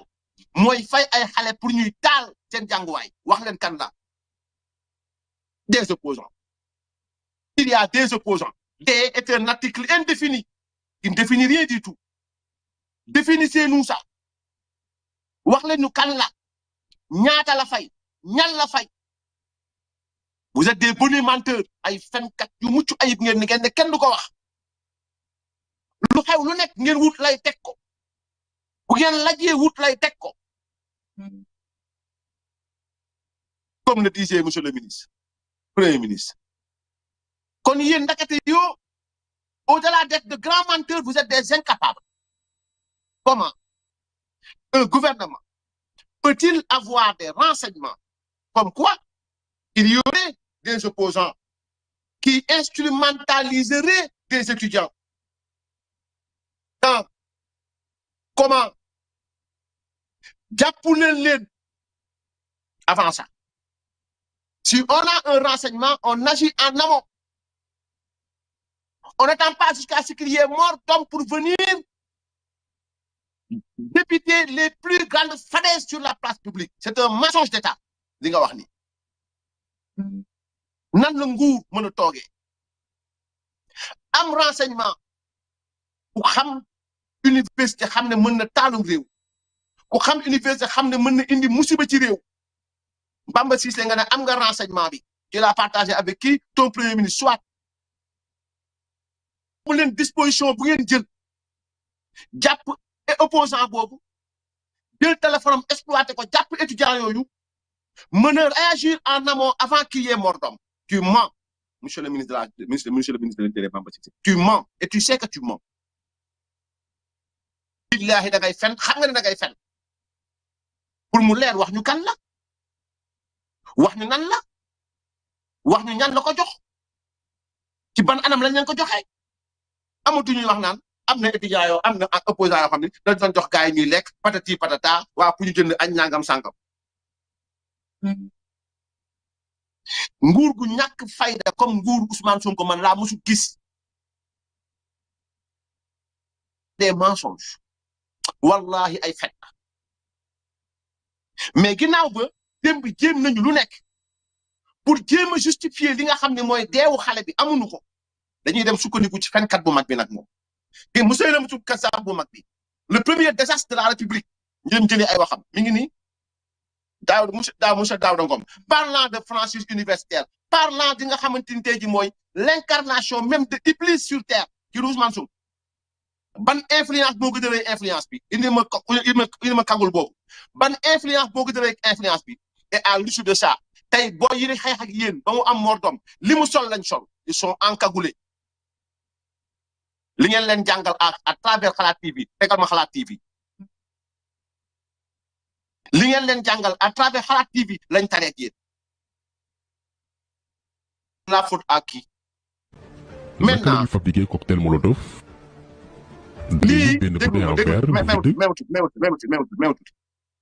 mooy fay ay xale pour ñuy taal seen jànguwaay wax leen kan la des opposants il y a des opposants des est un article indéfini qui ne définit rien du tout définissez-nous ça wax leen ñu kan la ñaata la fay ñan la fay vous êtes des bons menteurs ay fenkat yu mucc ayib ngeen ne kenn du ko wax lu xew lu nekk ngeen wut lay teg ko bu ngeen lajjee wut lay teg ko comme le disait monsieur le ministre premier ministre kon yéen ndakate yoo au-delà d'être de grands menteurs vous êtes des incapables comment un gouvernement peut-il avoir des renseignements comme quoi il y aurait des opposants qui instrumentaliseraient des étudiants dans comment jàppuleen avant ça si on a un renseignement on agit en amont on n'attend pas jusqu'à ce qu'il y ait mort d'homme pour venir dépiter les plus grandes fadaises sur la place publique c'est un mensonge d'État li nga wax ni nan la nguur mën a toogee am renseignement ku xam université xam ne mën na taalum réew ku xam université xam ne mën na indi musiba ci réew Bamba Cissé nga ne am nga renseignement bi tu l'as partagé avec qui ton premier ministre soit mu leen disposition bu ngeen jël jàpp et opposant boobu jël téléphone am exploité ko jàpp étudiant yooyu mën a réagir en amont avant qu'il y ait mort d'homme tu mens monsieur le ministre de l'Intérieur Bamba Cissé tu mens et tu sais que tu mens billahi da ngay fen xam nga ne da ngay fen pour mu leer wax ñu kan la wax ñu nan la wax ñu ñan la ko jox ci ban anam lañ leen ko joxee amatuñu wax naan am na étudiant yoo am na opposant yoo xam ne dañ doon jox gars yi ñuy lekk patati patata waa pour ñu jënd añ nangam sàngam nguur gu ñàkk fayda comme nguur Ousmane Sonko man laa musu gis des mensonges wallahi ay fet mais ginnaaw ba démb jéem nañu lu nekk pour jéem a justifier li nga xam ne mooy deewu xale bi amuñu ko dañuy dem sukkandiku ci fenkat bu mag bi nag moom te monsieur le monsieur Kassam bu mag bi le premier désastre de la République ngeen jëlee ay waxam mi ngi nii monsieur Daouda Ngom parlant de franchise universitaire parlant di nga xamante ni tey ji mooy l'incarnation même de Iblis sur terre ci Ousmane Sonko ban influence boo ko jëlee influence bi indi ma kagul boobu ban influence boo ko jëlee influence bi et à l'issue de ça tey boo yi xeex ak yéen ba mu am mordom li mu sol lañ sol ils sont encagoulés li ngeen leen jàngal à travers Xalaat TV tegal ma Xalaat TV li ngeen leen jàngal à travers Xalaat TV lañ tareet yéen la faute à qui maintenant fabriquer cocktail molotov lii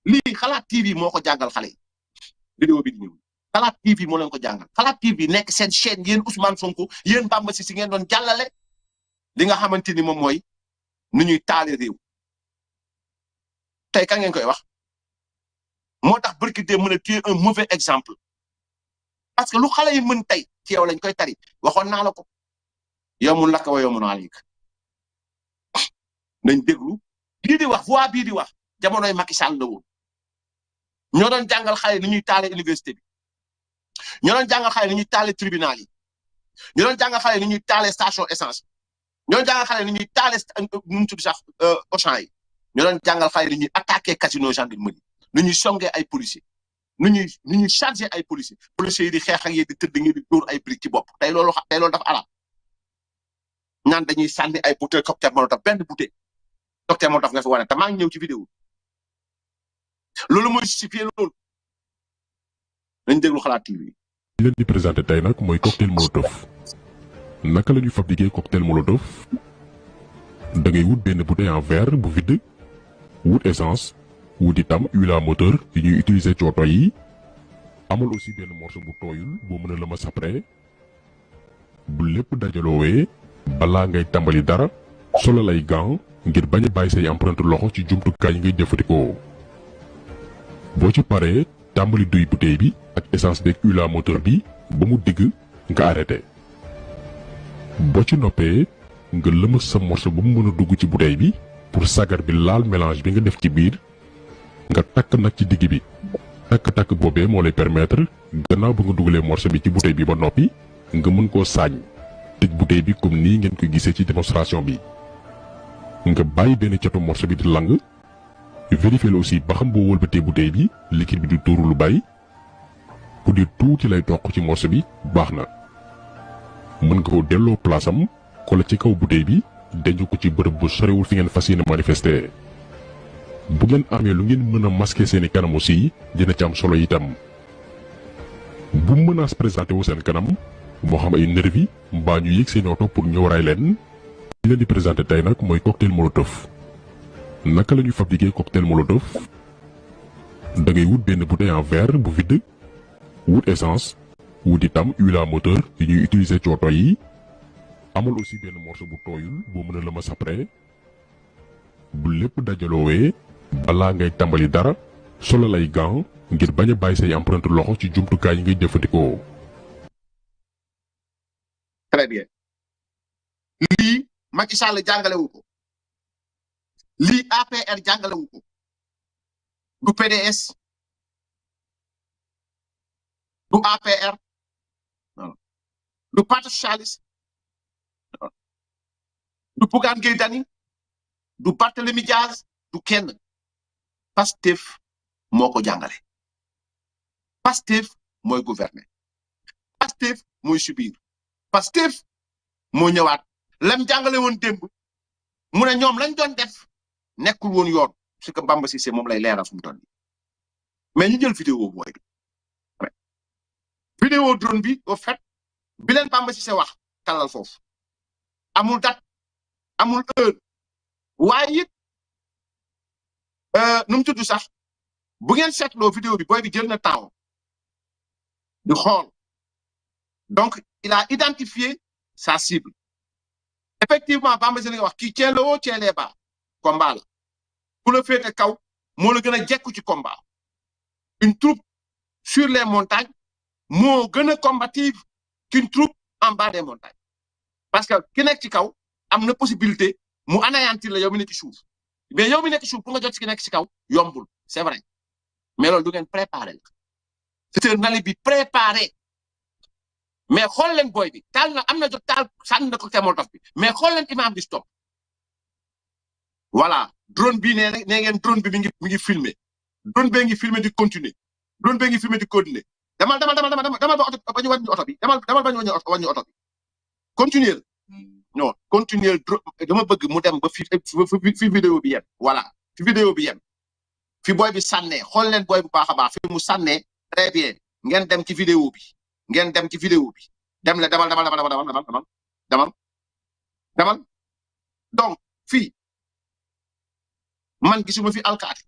lii Xalaat TV moo ko jàngal xale yi vidéo bi di ñëw Xalaat TV moo leen ko jàngal Xalaat TV nekk seen chaîne yéen Ousmane Sonko yéen Bamba Cissé ngeen doon jàllale li nga xamante ni moom mooy nu ñuy taale réew tey kan ngeen koy wax moo tax barki dee mën a tuer un mauvais exemple parce que lu xale yi mën tey ci yow lañ koy tari waxoon naa la ko yow mun lakk wa yow mun aalik nañ déglu bii di wax voix bii di wax jamonoy Macky Sall la woon ñoo doon jàngal xale ni ñuy taale université bi ñoo doon jàngal xale ni ñuy taale tribunal yi ñoo doon jàngal xale ni ñuy taale station essence ñoo doon jàngal xale ni ñuy taale nu mu tudd sax Auchan yi ñu doon jàngal xale yi ñuy attaqué casino gendarmerie nu ñuy songee ay policiers nu ñuy chargé ay policiers yi di xeex ak yéen di tëdd ngeen di dóor ay briques ci bopp tey loolu dafa arab ñaan dañuy sànni ay bouteille cocktail molotov benn bouteille cocktail molotov nga fi wane te maa ngi ñëw ci vidéo loolu mooy justifié loolu nañ déglu Xalaat TV. li leen di présenté tey nag mooy cocktail molotov naka la ñuy fabriquer cocktail molotov da ngay wut benn bouteille en verre bu vide wut essence wut itam huile à moteur yi ñuy utiliser ci oto yi amal aussi benn morceau bu tooyul boo mën a lëmas après bu lépp dajaloowee balaa ngay tàmbali dara solo lay gant ngir bañ a bàyyi say empreinte loxo ci jumtukaay yi ngay jëfandikoo boo ci paree tàmbali duy bouteille bi ak essence beeg huile à moteur bi ba mu digg nga arrêté boo ci noppee nga lëmas sa morceau ba mu mën a dugg ci bouteille bi pour sagar bi laal mélange bi nga def ci biir nga takk nag ci digg bi takk-takk boobee moo lay permettre gannaaw ba nga dugalee morceau bi ci bouteille bi ba noppi nga mën koo saañ tëj bouteille bi comme nii ngeen ko gisee ci démonstration bi nga bàyyi benn catu morceau bi di lang vérifier aussi ba xam boo wëlbatee bouteille bi liquide bi du tuuru lu bari bu dee tuuti lay toq ci morceau bi baax na mën nga ko delloo place am kola ci kaw bouteille bi denc ko ci bërëb bu sorewul fi ngeen fas yéene manifester bu ngeen amee lu ngeen mën a masquer seeni kanam aussi dina ci am solo itam bu menace présenté wu seen kanam moo xam ay nervi mbaa ñu yëg seen oto pour ñëw ray leen li leen di présenté tey nag mooy cocktail molotov naka la ñuy fabriquer cocktail molotov da ngay wut benn bouteille en verre bu vide wut essence wut itam huile à moteur yi ñuy utiliser ci oto yi amal aussi benn morceau bu tooyul boo mën a lëmas après bu lépp dajaloowee balaa ngay tàmbali dara solo lay gant ngir bañ a bàyyi say empreinte loxo ci jumtukaay yi ngay jëfandikoo. très bien lii Macky Sall jàngalewu ko lii APR jàngalewu ko du PDS du APR du Parti socialiste du Bougane Gueye Dany du Barthélémy Diaz du kenn Pastef moo ko jàngale Pastef mooy gouverner Pastef mooy subir Pastef moo ñëwaat lam jàngale woon démb mu ne ñoom lañ doon def nekkul woon yoon parce que Bamba Cissé moom lay leeral fu mu toll mais ñu jël vidéo booy bi vidéo drone bi au fait bi leen Bamba Cissé wax tàllal foofu amul date amul heure waaye it nu mu tudd sax bu ngeen seetloo vidéo bi booy bi jël na temps di xool donc il a identifié sa cible effectivement Bamba Cissé li nga wax kii tient le haut tient les bas combat la ku la féete kaw moo la gën a jekku ci combat une troupe sur les montagnes moo gën a combative qu'une troupe en bas des montagnes parce que ki nekk ci kaw am na possibilité mu anéantir la yow mi nekk ci suuf mais yow mi nekk ci suuf pour nga jot ci ki nekk ci kaw yombul c'est vrai mais loolu du ngeen préparé la c'est un alibi préparé mais xool leen booy bi taal na am na jot taal sànni na ko te molotov bi mais xool leen imam bi stop voilà drone bi nee ngeen drone bi mi ngi filmer drone bee ngi filmer di continuer drone bee ngi filmer di continuer demal ba oto ba ñu wàññi oto bi demal ba ñu wàññi oto bi continuer non continuer dama bëgg mu dem ba fi vidéo bi yem voilà fi vidéo bi yem fi booy bi sànnee xool leen booy bu baax a baax fi mu sànnee très bien ngeen dem ci vidéo bi dem la demal donc fii man gisuma fi alkaati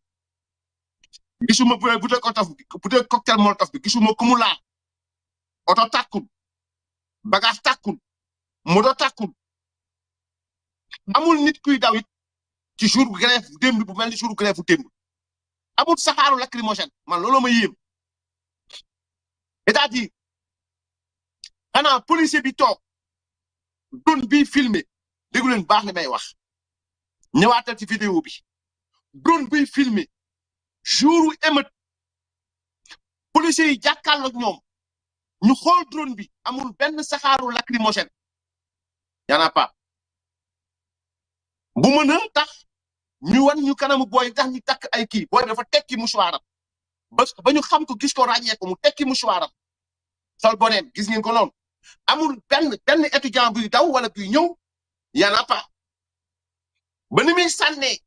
gisuma bouteille cocktail molotov bi gisuma ku mu laal oto tàkkul bagage tàkkul moto tàkkul amul nit kuy daw it ci jour grève démb bu mel ni jour grève démb amul saxaaru lacrymogène man looloo ma yéem c'est-à-dire xanaa policier bi toog drone bi filmé déglu leen baax li may wax ñëwaatal ci vidéo bi drone bi filmé jouru émeute policiers yi jàkkaarloog ñoom ñu xool drone bi amul benn saxaaru lacrymogène y en a pas bu mën a tax ñu wan ñu kanamu booy tax ñu takk ay kii booy dafa tekki mouchoiram ba ñu xam ko gis ko ràññee ko mu tekki mouchoiram sol bonnet gis ngeen ko noonu amul benn étudiant buy daw wala buy ñëw y en a pas ba ni muy sànnee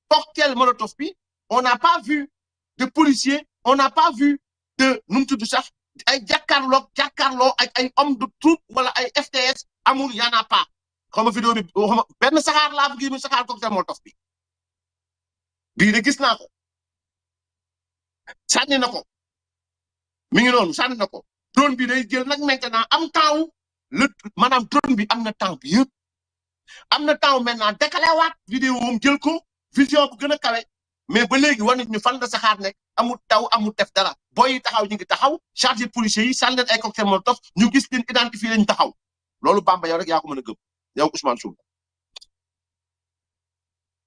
cocktail molotov bi on n'a pas vu de policiers on n'a pas vu de nu mu tudd sax ay jàkkaarloo ak ay homme de troupe wala ay FTS amul y en a pas xam nga vidéo bi xam benn saxaar laa fi gis mu saxaar cocktail molotov bi bii de gis naa ko sànni na ko mi ngi noonu sànni na ko drone bi day jël nag maintenant am temps wu maanaam drone bi am na temps bi yëpp am na temps maintenant décalé waat vidéo moom jël ko vision bu gën a kawe mais ba léegi war nañu fan la saxaar nekk amul taw amul def dara booy yi taxaw ñu ngi taxaw chargé policiers yi sànni leen ay cocktail molotov ñu gis leen identifié lañ taxaw loolu Bamba yow rek yaa ko mën a gëm yow Ousmane Sonko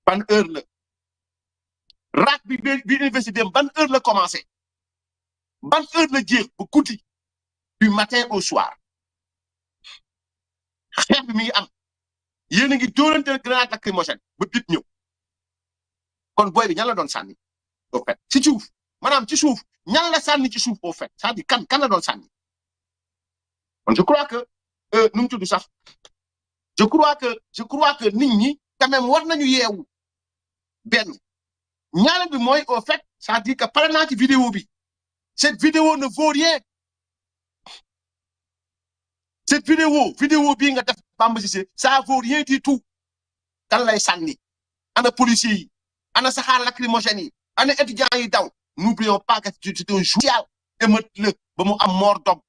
ban heure la raak bi université ban heure la commencé ban heure la jeex bu guddi du matin au soir xeex bi mi ngi am yéen a ngi dóorante grenade lacrymogène ba bip ñëw kon booy bi ñan la doon sànni au fait ci suuf maanaam ci suuf ñan la sànni ci suuf au fait c'est-à-dire kan la doon sànni kon je crois que nu mu tudd sax je crois que nit ñi quand même war nañu yeewu benn ñaareel bi mooy au fait c'est-à-dire que pare naa ci vidéo bi cette vidéo ne vaut rien cette vidéo bii nga def Bamba Cissé ça vaut rien du tout kan lay sànni ana policiers yi ana saxaar lacrymogène yi ana étudiants yi daw n'oublions pas que c'est un jour social émeute la ba mu am mort d'homme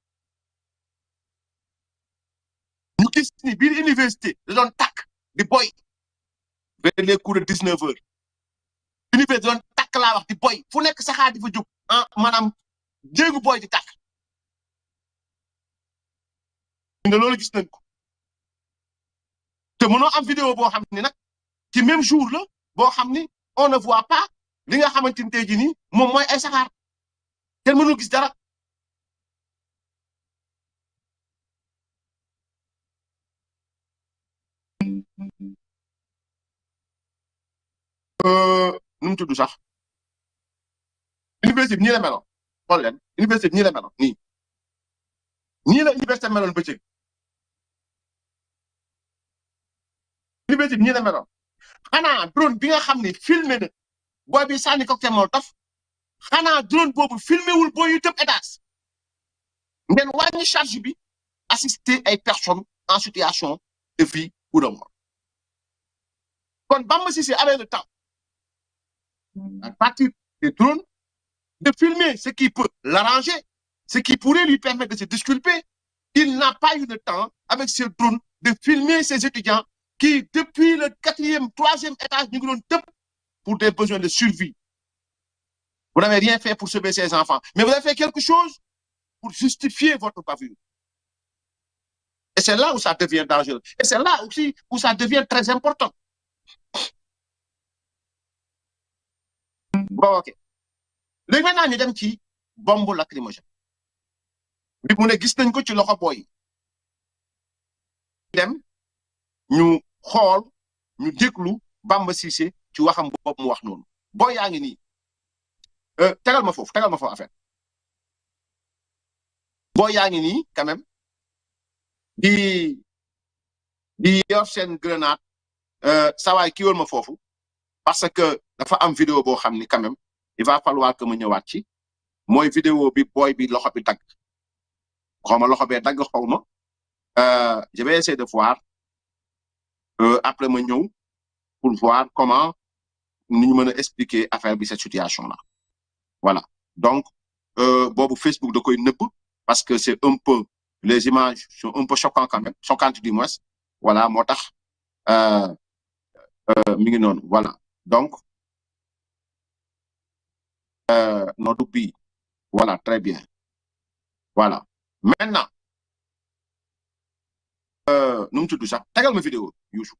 ñu gis ni biir université da doon takk di boy vers les coups de 19 heures université da doon takk laa wax di boy fu nekk saxaar di fa jóg ah maanaam jéegu boy di takk nga loolu gis nañ ko te mënoo am vidéo boo xam ne nag ci même jour la boo xam ni on ne voit pas li nga xamante ni tey jii nii moom mooy ay saxaar kenn mënul gis dara nu mu tudd sax université bi nii la meloon xool leen université bi nii la meloon nii la université meloon bëccëg université bi nii la meloon xanaa drone bi nga xam ne filmé na booy bi sànni cocktail molotov xanaa drone boobu filmé wul booy yu tëb étage ngeen wàññi charge bi assister ay personnes en situation de vie ou de mort kon Bamba Cissé avait le temps à partir des drones de filmer ce qui peut l'arranger, ce qui pourrait lui permettre de se disculper. Il n'a pas eu le temps, avec ce drone, de filmer ses étudiants qui, depuis le 4e, 3e étage, nous ont top pour des besoins de survie. Vous n'avez rien fait pour sauver ces enfants, mais vous avez fait quelque chose pour justifier votre bavure. Et c'est là où ça devient dangereux. Et c'est là aussi où ça devient très important. Bon, ok. léegi maintenant ñu dem ci bombe lacrymogène bi mu ne gis nañ ko ci loxo booy dem ñu xool ñu déglu Bamba Cissé ci waxam boobu mu wax noonu booy yaa ngi nii tegal ma foofu affaire booy yaa ngi nii quand même di yor seen grenade sawaay kiiwal ma foofu parce que dafa am vidéo boo xam ni quand même il va falloir que ma ñëwaat ci mooy vidéo bi booy bi loxo bi dagg xawma loxo bee dagg xawma je vais essayer de voir après ma ñëw pour voir comment ni ñu mën a expliquer affaire bi cette situation là voilà donc boobu Facebook da koy nëbb parce que c'est un peu les images sont un peu choquantes quand même choquantes du moins voilà moo tax mi ngi noonu voilà donc notre pays. Voilà, très bien. Voilà. Maintenant, nous tout ça. Tagal ma vidéo, Youssou.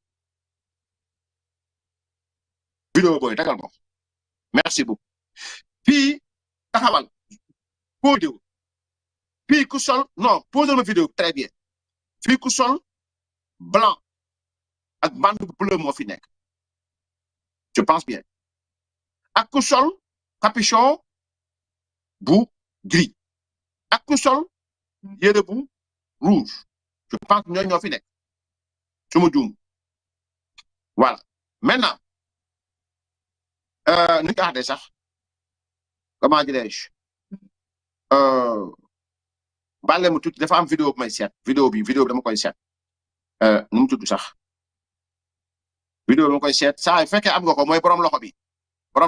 Vidéo boy, tagal ma. Merci beaucoup. Puis, taxawal. Vidéo. Puis ku sol, non, pose ma vidéo, très bien. Puis ku sol blanc ak bande bleu moo fi nekk. je pense bien ak ku sol capuchon bu gris ak ku sol yére bu rouge je pense que ñoo fi nekk su ma juum voilà maintenant ni ko waxee sax comment dirais-je bàlle mu tuuti dafa am vidéo bu may seet vidéo bi dama koy seet nu mu tudd sax vidéo bi dama koy seet saa yu fekkee am nga ko mooy borom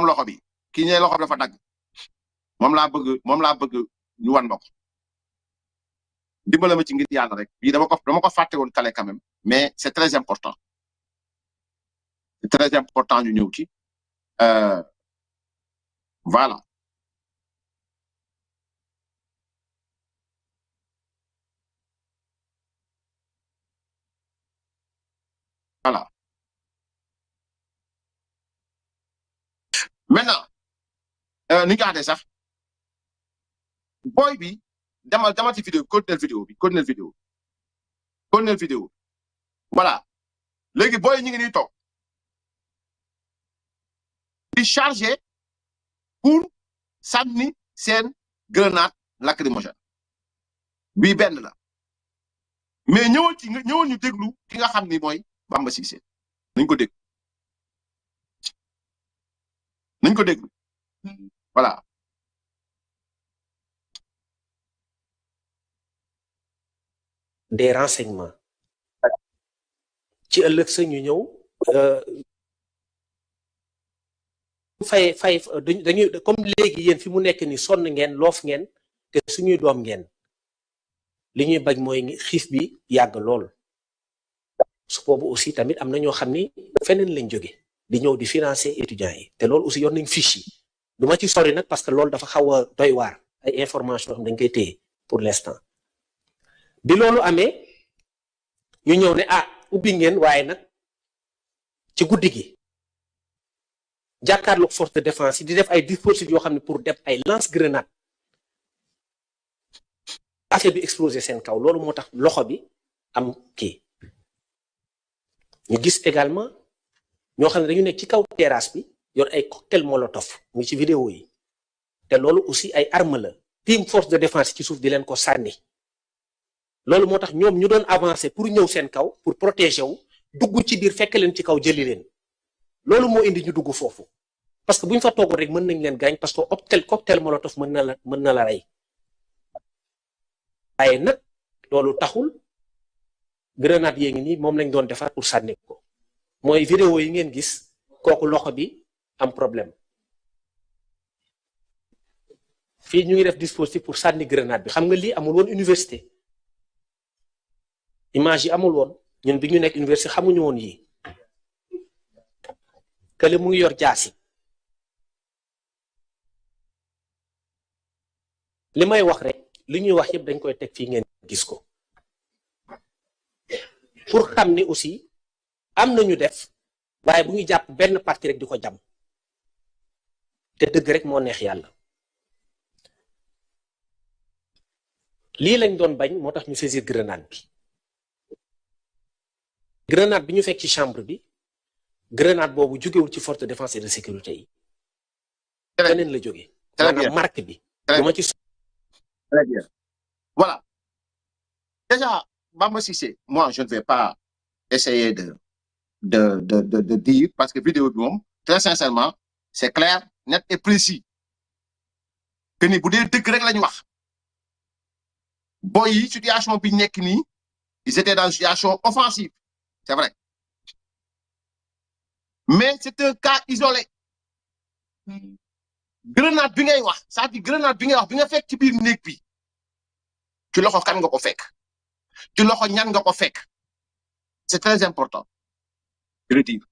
loxo bi kii ñee loxo bi dafa dagg moom laa bëgg ñu wan ma ko dimbale ma ci ngir yàlla rek bii dama ko fàtte woon kale quand même mais c'est très important ñu ñëw ci voilà maintenant ni nga xamante sax boy bi demal ci vidéo continuer vidéo voilà léegi boy ñu ngi nii toog di charger pour sànni seen grenade lacrymogène bii benn la mais ñëwal ñu déglu ki nga xam ni mooy Bamba Cissé nañ ko déglu voilà des renseignements ci ëllëg sa ñu ñëw fay dañuy comme léegi yéen fi mu nekk ni sonn ngeen loof ngeen te suñuy doom ngeen li ñuy bañ mooy xiif bi yàgg lool su boobu aussi tamit am na ñoo xam ni feneen lañ jóge di ñëw di financer étudiants yi te loolu aussi yor nañ fiche yi du ma ci sori nag parce que loolu dafa xaw a doy waar ay information xam dañ koy téye pour l'instant bi loolu amee ñu ñëw ne ubbi ngeen waaye nag ci guddi gi jàkkaarloog force de défense yi di def ay dispositifs yoo xam ne pour def ay lance grenade affaire bi explosé seen kaw loolu moo tax loxo bi am kii ñu gis également ñoo xam ne dañu nekk ci kaw terrasse bi yor ay cocktail molotov mu ci vidéo yi te loolu aussi ay arme la team force de défense ci suuf di leen ko sànni loolu moo tax ñoom ñu doon avancer pour ñëw seen kaw pour protéger wu dugg ci biir fekk leen ci kaw jëli leen loolu moo indi ñu dugg foofu parce que bu ñu fa toogoon rek mën nañ leen gaañ parce que cocktail molotov mën na la rey waaye nag loolu taxul grenade yee ngi nii moom lañ doon defar pour sànni ko mooy vidéo yi ngeen gis kooku loxo bi am problème fii ñu ngi def dispositif pour sànni grenade bi xam nga lii amul woon université image yi amul woon ñun bi ñu nekk université xamuñu woon yii kële mu ngi yor jaasi li may wax rek li ñuy wax yëpp dañ koy teg fii ngeen gis ko pour xam ni aussi am nañu def waaye bu ñu jàpp benn parti rek di ko jam te dëgg rek moo neex yàlla lii lañ doon bañ moo tax ñu saisir grenade bi ñu fekk ci chambre bi grenade boobu jógewul ci force de défense et de sécurité yi beneen la jóge maanaam marque bi duma ci très bien voilà déjà Bamba Cissé moi je ne vais pas essayer de dire parce que vidéo bi moom très sincèrement c'est clair net et précis que ni bu dee dëgg rek lañu wax boy yi situation bi nekk nii ils étaient dans une situation offensive c'est vrai mais c'est un cas isolé grenade bi ngay wax c'est-à-dire grenade bi ngay wax bi nga fekk ci biir néeg bi ci loxo kan nga ko fekk ci loxo ñan nga ko fekk c'est très important de le dire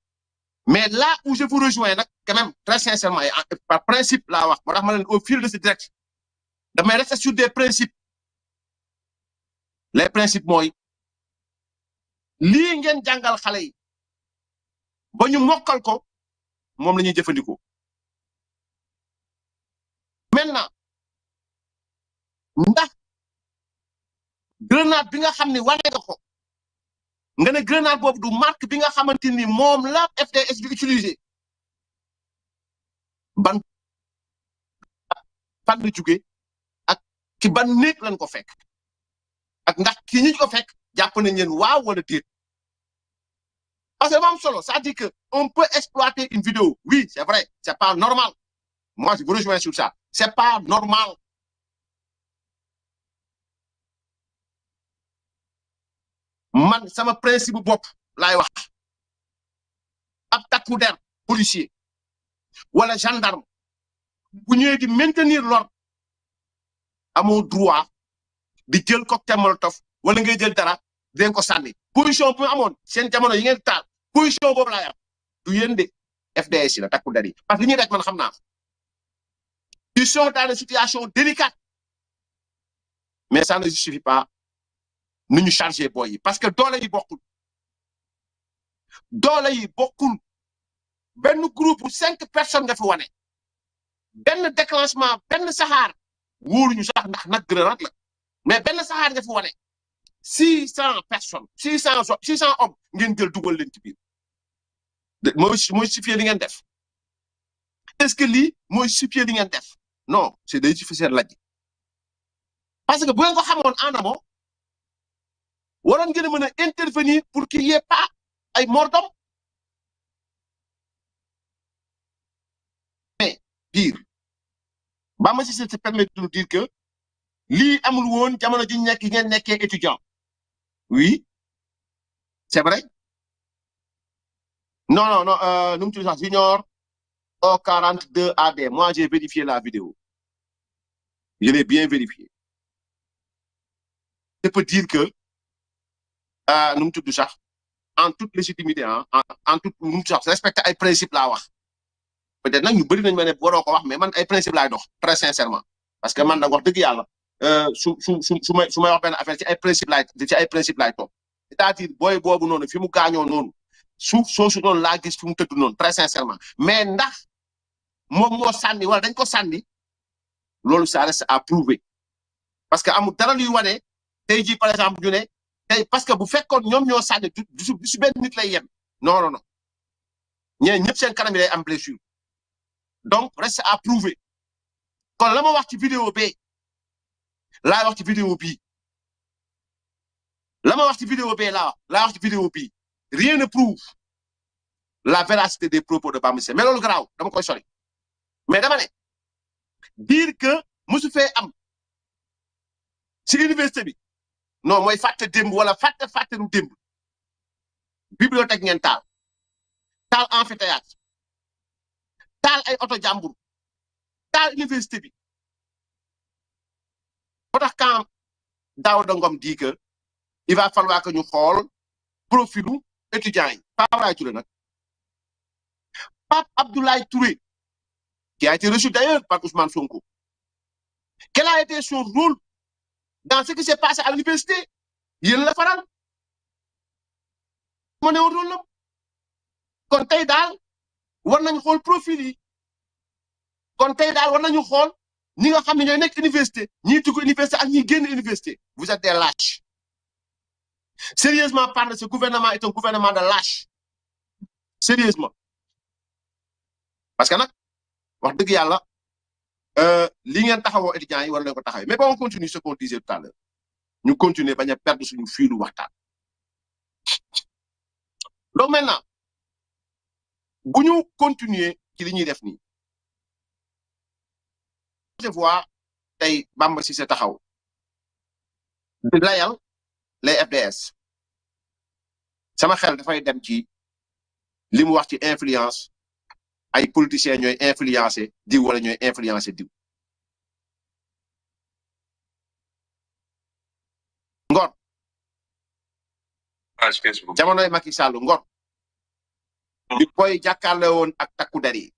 mais là où je vous rejoins nag quand même très sincèrement et par principe laa wax moo tax ma leen au fil de ce direct damay rester sur des principes les principes mooy lii ngeen jàngal xale yi ba ñu mokkal ko moom la ñuy jëfandikoo maintenant ndax grenade bi nga xam ne wane nga ko nga ne grenade boobu du marque bi nga xamante ni moom la FDS bi utilisé ban fan la jóge ak ci ban néeg lañ ko fekk ak ndax ki ñu ko fekk jàpp nañ leen waaw wala déet parce que dafa am solo c'est-à-dire que on peut exploiter une vidéo oui c'est vrai c'est pas normal moi je vous rejoins sur ça c'est pas normal man sama principe bopp laay wax ab takku der policier wala gendarme bu ñëwee di maintenir l'ordre amoo droit di jël cocktail molotov wala ngay jël dara dinañ ko sànni position bu amoon seen jamono yi ngeen taal position boobu laay am du yéen de FDS yi la takku der yi parce que li ñuy def man xam naa ils sont dans une situation délicate mais ça ne justifie pas nu ñu chargé boy yi parce que doole yi bokkul benn groupe bu 5 personnes nga fi wane benn déclenchement benn saxaar wóoruñu sax ndax nag grenade la mais benn saxaar nga fi wane 600 personnes 600 hommes ngeen jël dugal leen ci biir mooy justifier li ngeen def est-ce que lii mooy justifier li ngeen def non c'est day justifier laaj parce que bu ngeen ko xamoon en amont waroon ngeen a mën a intervenir pour qu'il y ait pas ay mort d'homme mais pire Bamba Cissé se permet de nous dire que lii amul woon jamono ji nekk ngeen nekkee étudiant oui c'est vrai non nu mu tudd sax junior O42 AD moi j'ai vérifié la vidéo je l'ai bien vérifié je peux dire que nu mu tudd sax en toute légitimité en toute nu mu tudd sax respecter ay principe laa wax peut-être nag ñu bëri nañu ma ne waroo ko wax mais man ay principe laay dox très sincèrement parce que man nag wax dëgg yàlla su may wax benn affaire ci ay principe laay toog c'est-à-dire booy boobu noonu fi mu gaañoo noonu suuf soosu noonu laa gis fi mu tëdd noonu très sincèrement mais ndax moom moo sànni wala dañ ko sànni loolu ça reste à prouver parce que amul dara luy wane tey jii par exemple ñu ne tey parce que bu fekkoon ñoom ñoo sànni du su benn nit lay yem non ñee ñëpp seen kanam yi lay am blessure donc reste à prouver kon la ma wax ci vidéo bee laa wax ci vidéo bii la ma wax ci vidéo bee laa wax ci vidéo bii rien ne prouve la véracité des propos de Bamba Cissé mais loolu garaaw dama koy sori mais dama ne dire que mosu fee am ci université bi non mooy fàtte démb wala fàtte lu démb bibliothèque ngeen taal amphithéâtre taal ay oto jàmbur taal université bi moo tax quand Daouda Ngom dit que il va falloir que ñu xool profilu étudiants yi Pape Abdoulaye Touré nag Pape Abdoulaye Touré qui a été reçu d'ailleurs par Ousmane Sonko quel a été son rôle dans ce qui s'est passé à l'université yéen la faral moo ne woon rôle la kon tey daal war nañu xool profil yi kon tey daal war nañu xool ñi nga xam ne ñooy nekk université ñiy dugg université ak ñiy génn université vous êtes des lâches sérieusement parlé ce gouvernement est un gouvernement de lâches sérieusement parce que nag wax dëgg yàlla li ngeen taxawoo étudiants yi war nañu ko taxawee mais bon on continue ce qu'on disait tout à l'heure ñu continuer bañ a perdre suñu fiilu waxtaan donc maintenant bu ñu continuer ci li ñuy def nii je vois tey Bamba Cissé taxaw di layal les FDS sama xel dafay dem ci li mu wax ci influence ay politiciens ñooy influencer diw wala ñooy influencer diw Ngor page Facebook jamonoy Macky Sall Ngor di koy jàkkaarloo woon ak takku der yi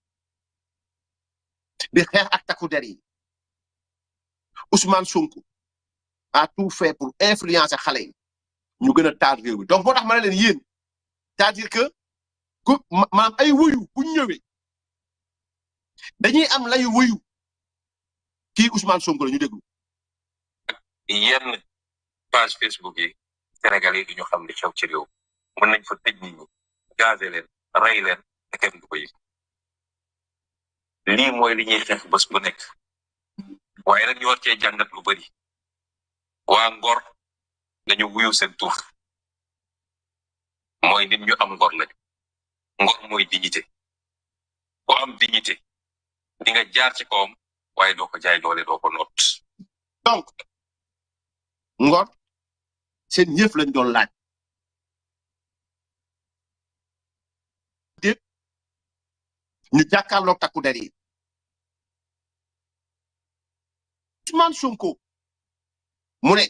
di xeex ak takku der yi Ousmane Sonko a tout fait pour influencer xale yi ñu gën a taal réew mi donc moo tax ma ne leen yéen c'est-à-dire que maanaam ay wuyu bu ñu ñëwee dañuy am layu wuyu kii Ousmane Sonko la ñu déglu. yenn page Facebook yi Sénégal yi duñu xam li xew ci réew mën nañ fa tëj nit ñi gazé leen rey leen te kenn du ko yëg lii mooy li ñuy xeex bés bu nekk waaye nag ñu war cee jàngat lu bari waa Ngor dañu wuyu seen tur mooy nit ñu am ngor lañu ngor mooy dignité boo am dignité di nga jaar ci kawam waaye doo ko jaay doole doo ko noot. donc Ngor seen ñëf lañ doon laaj déet ñu jàkkaarloog takku der yi Ousmane Sonko mu ne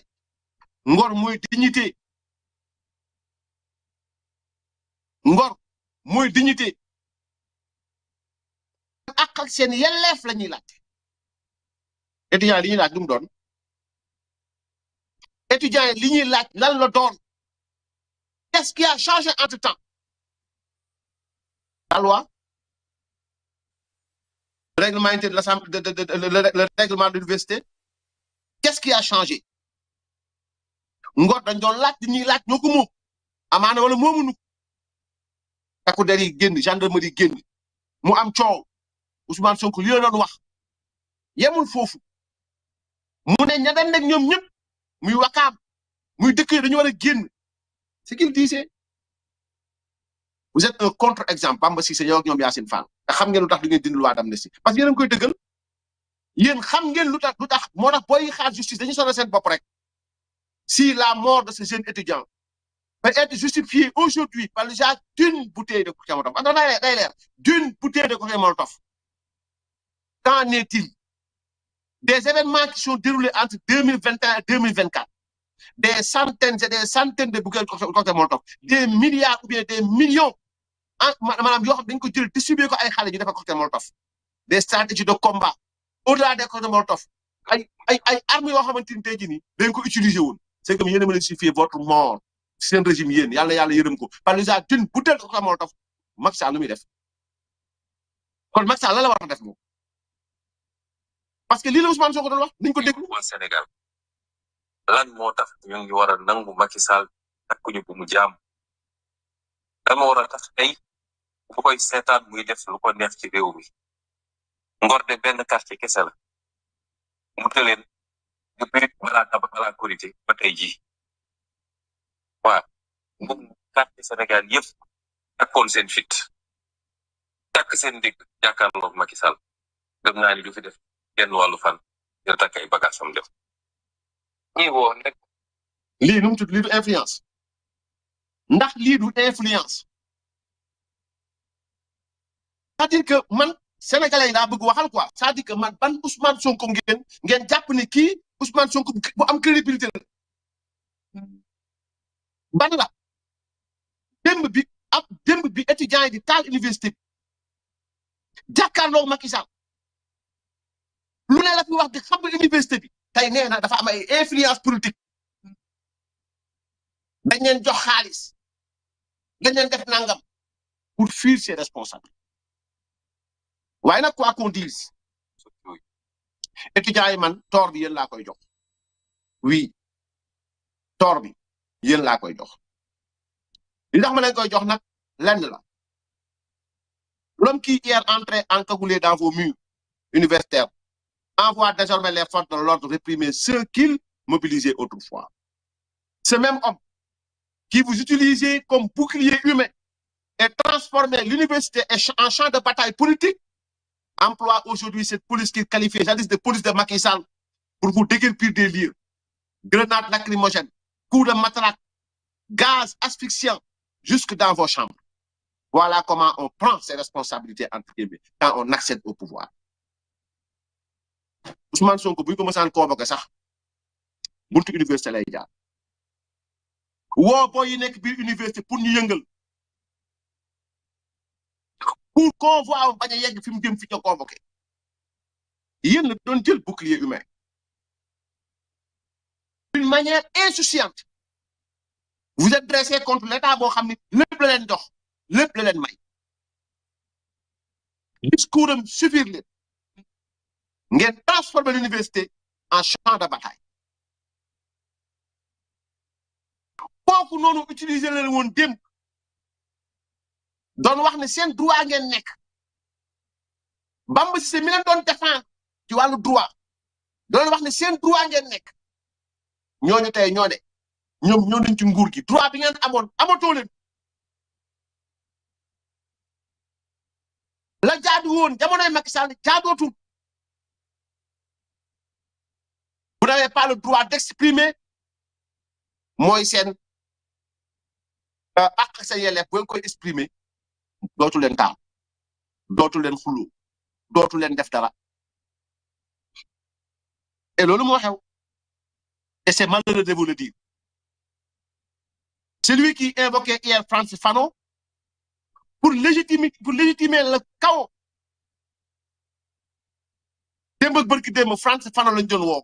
Ngor mooy dignité Ngor mooy dignité ak ak seen yelleef la ñuy laaj étudiant li ñuy laaj lu mu doon étudiant li ñuy laaj lan la doon qu'est-ce qui a changé entre temps la loi le règlement intérieur de l'Assemblée le règlement de l'université qu'est-ce qui a changé Ngor dañ doon laaj li ñuy laaj ñoo ko moom amaana wala moomuñu takku der yi génn gendarmerie génn mu am coow Ousmane Sonko li la doon wax yemul foofu mu ne ña dañ nekk ñoom ñëpp muy wakaam muy dëkk yi dañu war a génn ce qu'il disait vous êtes un contre-exemple Bamba Cissé yow ak ñoom Yacine Fall te xam ngeen lu tax du ngeen dindi loi d'amnistie parce que yéen a ngi koy dëggal yéen xam ngeen lu tax moo tax booy xaar justice dañuy sonal seen bopp rek si la mort de ce jeune étudiant peut être justifiée aujourd'hui par l'usage d'une bouteille de cocktail Molotov day leer d'une bouteille de cocktail Molotov qu'en est-il des événements qui sont déroulés entre 2021 et 2024 des centaines et des centaines de bouteilles de cocktail Molotov des milliards ou bien des millions maanaam yoo xam dañ ko jël distribuer ko ay xale ñu defar cocktail Molotov des stratégies de combat au-delà des cocktails Molotov ay armes yoo xamante ni tey jii nii dañ ko utiliser woon c'est comme yéen a mën a justifier votre mort seen régime yéen yàlla yërëm ko par l'usage d'une bouteille de cocktail Molotov Macky Sall lu muy def kon Macky Sall la war a def moom parce que lii la Ousmane Sonko doon wax niñ ko déglu waa Sénégal lan moo tax ñu ngi war a nangu Macky Sall takkuñu bu mu jaam lan moo war a tax tey bu koy seetaan muy def lu ko neex ci réew mi Ngor de benn quartier kese la mu tëleen depuis balaa Korité ba tey jii waaw moom quartier Sénégal yëpp takkoon seen fit takk seen ndig jàkkaarloog Macky Sall gëm naa ni du fi def genn wàllu fan ngir takk ay bagages am def ñi woo nekk lii nu mu tudd lii du influence ndax lii du influence c'est-à-dire que man sénégalais yi laa bëgg waxal quoi c'est-à-dire que man ban Ousmane Sonko ngeen jàpp ne kii Ousmane Sonko bu am crédibilité la ban la démb bi étudiants yi di taal université jàkkaarloo Macky Sall lu ne la fi wax di xam université bi tey nee na dafa am ay influence politique dañ leen jox xaalis dañ leen def nangam pour fuir ses responsables waaye nag quoi qu'on dise étudiants yi man tort bi yéen laa koy jox oui tort bi yéen laa koy jox li tax ma leen koy jox nag lenn la l'homme qui hier entrait encagoulé dans vos murs universitaires envoie désormais les forces de l'ordre réprimer ceux qu'il mobilisait autrefois. Ce même homme qui vous utilisez comme bouclier humain et transformait l'université en champ de bataille politique emploie aujourd'hui cette police qu'il qualifiait jadis de police de Macky Sall pour vous déguerpir des lieux. Grenades lacrymogènes, coups de matraque, gaz asphyxiant jusque dans vos chambres. Voilà comment on prend ses responsabilités entre guillemets quand on accède au pouvoir. Ousmane Sonko bu ñu ko mësaan convoqué sax buntu université lay jaar woo boo yi nekk biir université pour ñu yëngal pour convoi am bañ a yegg fi mu jëm fi ñu convoqué yéen la doon jël bouclier humain d'une manière insouciante vous êtes dressé contre l'état boo xam ni lépp la leen dox lépp la leen may discours am suffire leen ngeen transformer l'université en champ de bataille kooku noonu utiliser leen woon démb doon wax ne seen droit ngeen nekk Bamba Cissé mi leen doon défendre ci wàllu droit doon wax ne seen droit ngeen nekk ñooñu tey ñoo de ñoom ñoo nañ ci nguur gi droit bi ngeen amoon amatoo leen la jaadu woon jamonoy Macky Sall jaadootul vous n'avez pas le droit d'exprimer mooy seen ak sa yelleef bu ngeen koy exprimer dootu leen taal dootu leen xulu dootu leen def dara et loolu moo xew et c'est malheureux de vous le dire celui qui invoquait hier Francis Fanon pour légitimer le chaos démb ak bërki démb Francis Fanon lañ doon woo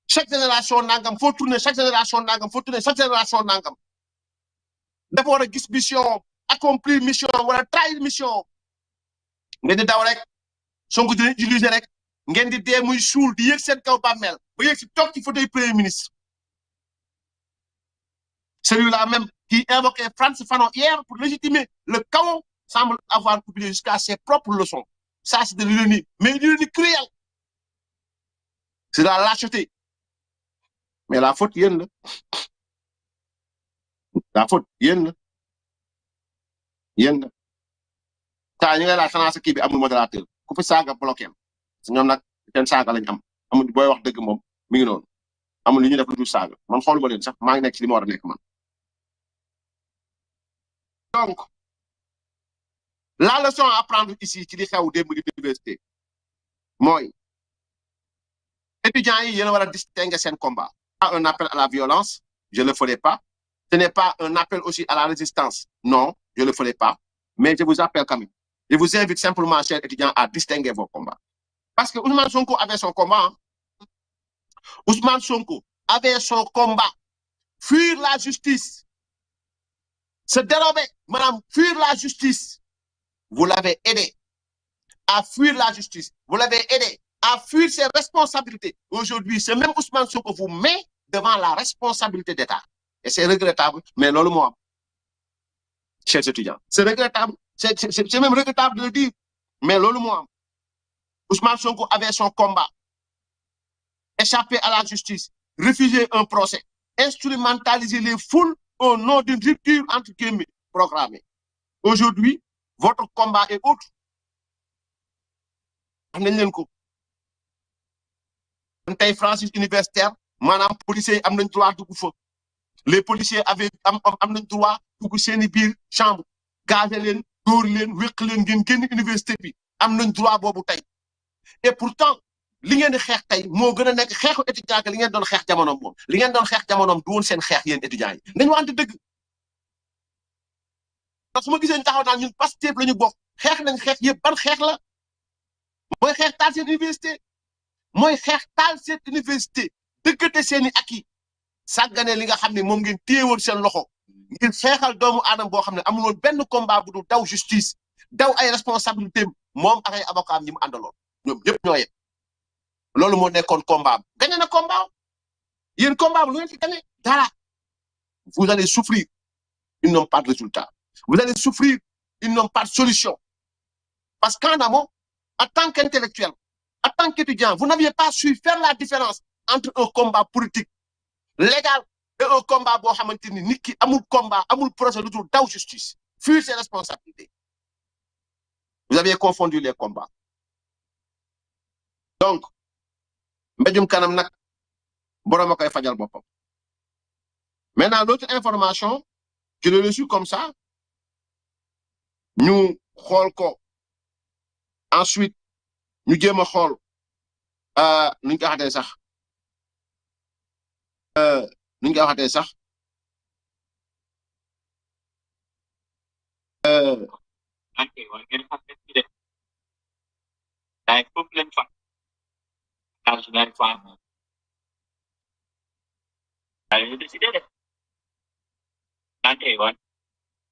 chaque génération nangam faut tourner chaque génération nangam faut tourner chaque génération nangam dafa war a gis mission accomplir mission wala trahir mission ngeen di daw rek Sonko di utiliser rek ngeen di dee muy suul di yëg seen kaw bàmmeel ba yëg si toog ci fauteuil premier ministre celui-là même qui invoquait Francis Fanon hier pour légitimer le chaos semble avoir oublié jusqu'à ses propres leçons ça c'est de l'ironie mais l'ironie cruelle c'est de la lâcheté mais la faute yéen la faute yéen saa ñu ngi laa xanaa sa kii bi amul modérateur ku fi saaga bloqué am ñoom nag seen saaga lañ am amul booy wax dëgg moom mi ngi noonu amul li ñuy def lu dul saaga man xooluma leen sax maa ngi nekk ci li ma war a nekk man. donc la leçon à apprendre ici ci li xew démb di université mooy étudiants yi yéen a war a distinguer seen combat. Pas un appel à la violence, je ne le ferai pas. Ce n'est pas un appel aussi à la résistance, non, je ne le ferai pas. Mais je vous appelle quand même. Je vous invite simplement, chers étudiants, à distinguer vos combats. Parce que Ousmane Sonko avait son combat. Ousmane Sonko avait son combat. Fuir la justice. Se dérober, madame, fuir la justice. Vous l'avez aidé à fuir la justice. Vous l'avez aidé à fuir ses responsabilités. Aujourd'hui, ce même Ousmane Sonko vous met devant la responsabilité d'État. Et c'est regrettable, mais non le moi. Chers étudiants, c'est regrettable. C'est même regrettable de le dire, mais non le moi. Ousmane Sonko avait son combat. Échapper à la justice, refuser un procès, instrumentaliser les foules au nom d'une rupture entre guillemets programmée. Aujourd'hui, votre combat est autre. Tey Francis universitaire maanaam policiers yi am nañ droit dugg fa les policiers avaient am nañ droit dugg seeni biir chambre gazé leen dóor leen wéq leen ngeen génn université bi am nañ droit boobu tey et pourtant li ngeen di xeex tey moo gën a nekk xeexu étudiant que li ngeen doon xeex jamonoom moom li ngeen doon xeex jamonoom du woon seen xeex yéen étudiants yi nañu waxante dëgg parce que su ma gisee ñu taxaw naan ñun Pastef la ñu bokk xeex nañ xeex yëpp ban xeex la mooy xeex taal seen université mooy xeex taal cette université dëggate seeni acquis sàggane li nga xam ne moom ngeen téyewoon seen loxo ngeen xeexal doomu aadama boo xam ne amul woon benn combat bu dul daw justice daw ay responsabilité moom ak ay avocat ñi mu àndaloon ñoom ñëpp ñoo yem loolu moo nekkoon combat am gagné na combat yéen combat am lu ngeen ci gagné dara vous allez souffrir ils n'ont pas de résultat vous allez souffrir ils n'ont pas de solution parce qu'en amont en tant qu'intellectuel en tant qu'étudiant, vous n'aviez pas su faire la différence entre un combat politique légal et un combat boo xamante ni nit ki amul combat amul projet lu dul daw justice fuir ses responsabilités. Vous aviez confondu les combats. Donc mbéjum kanam nag borom a koy fajal boppam. Maintenant l'autre information je l'ai reçue comme ça ñu xool ko ensuite ñu jéem a xool nuñ ko waxatee sax nuñ ko waxatee sax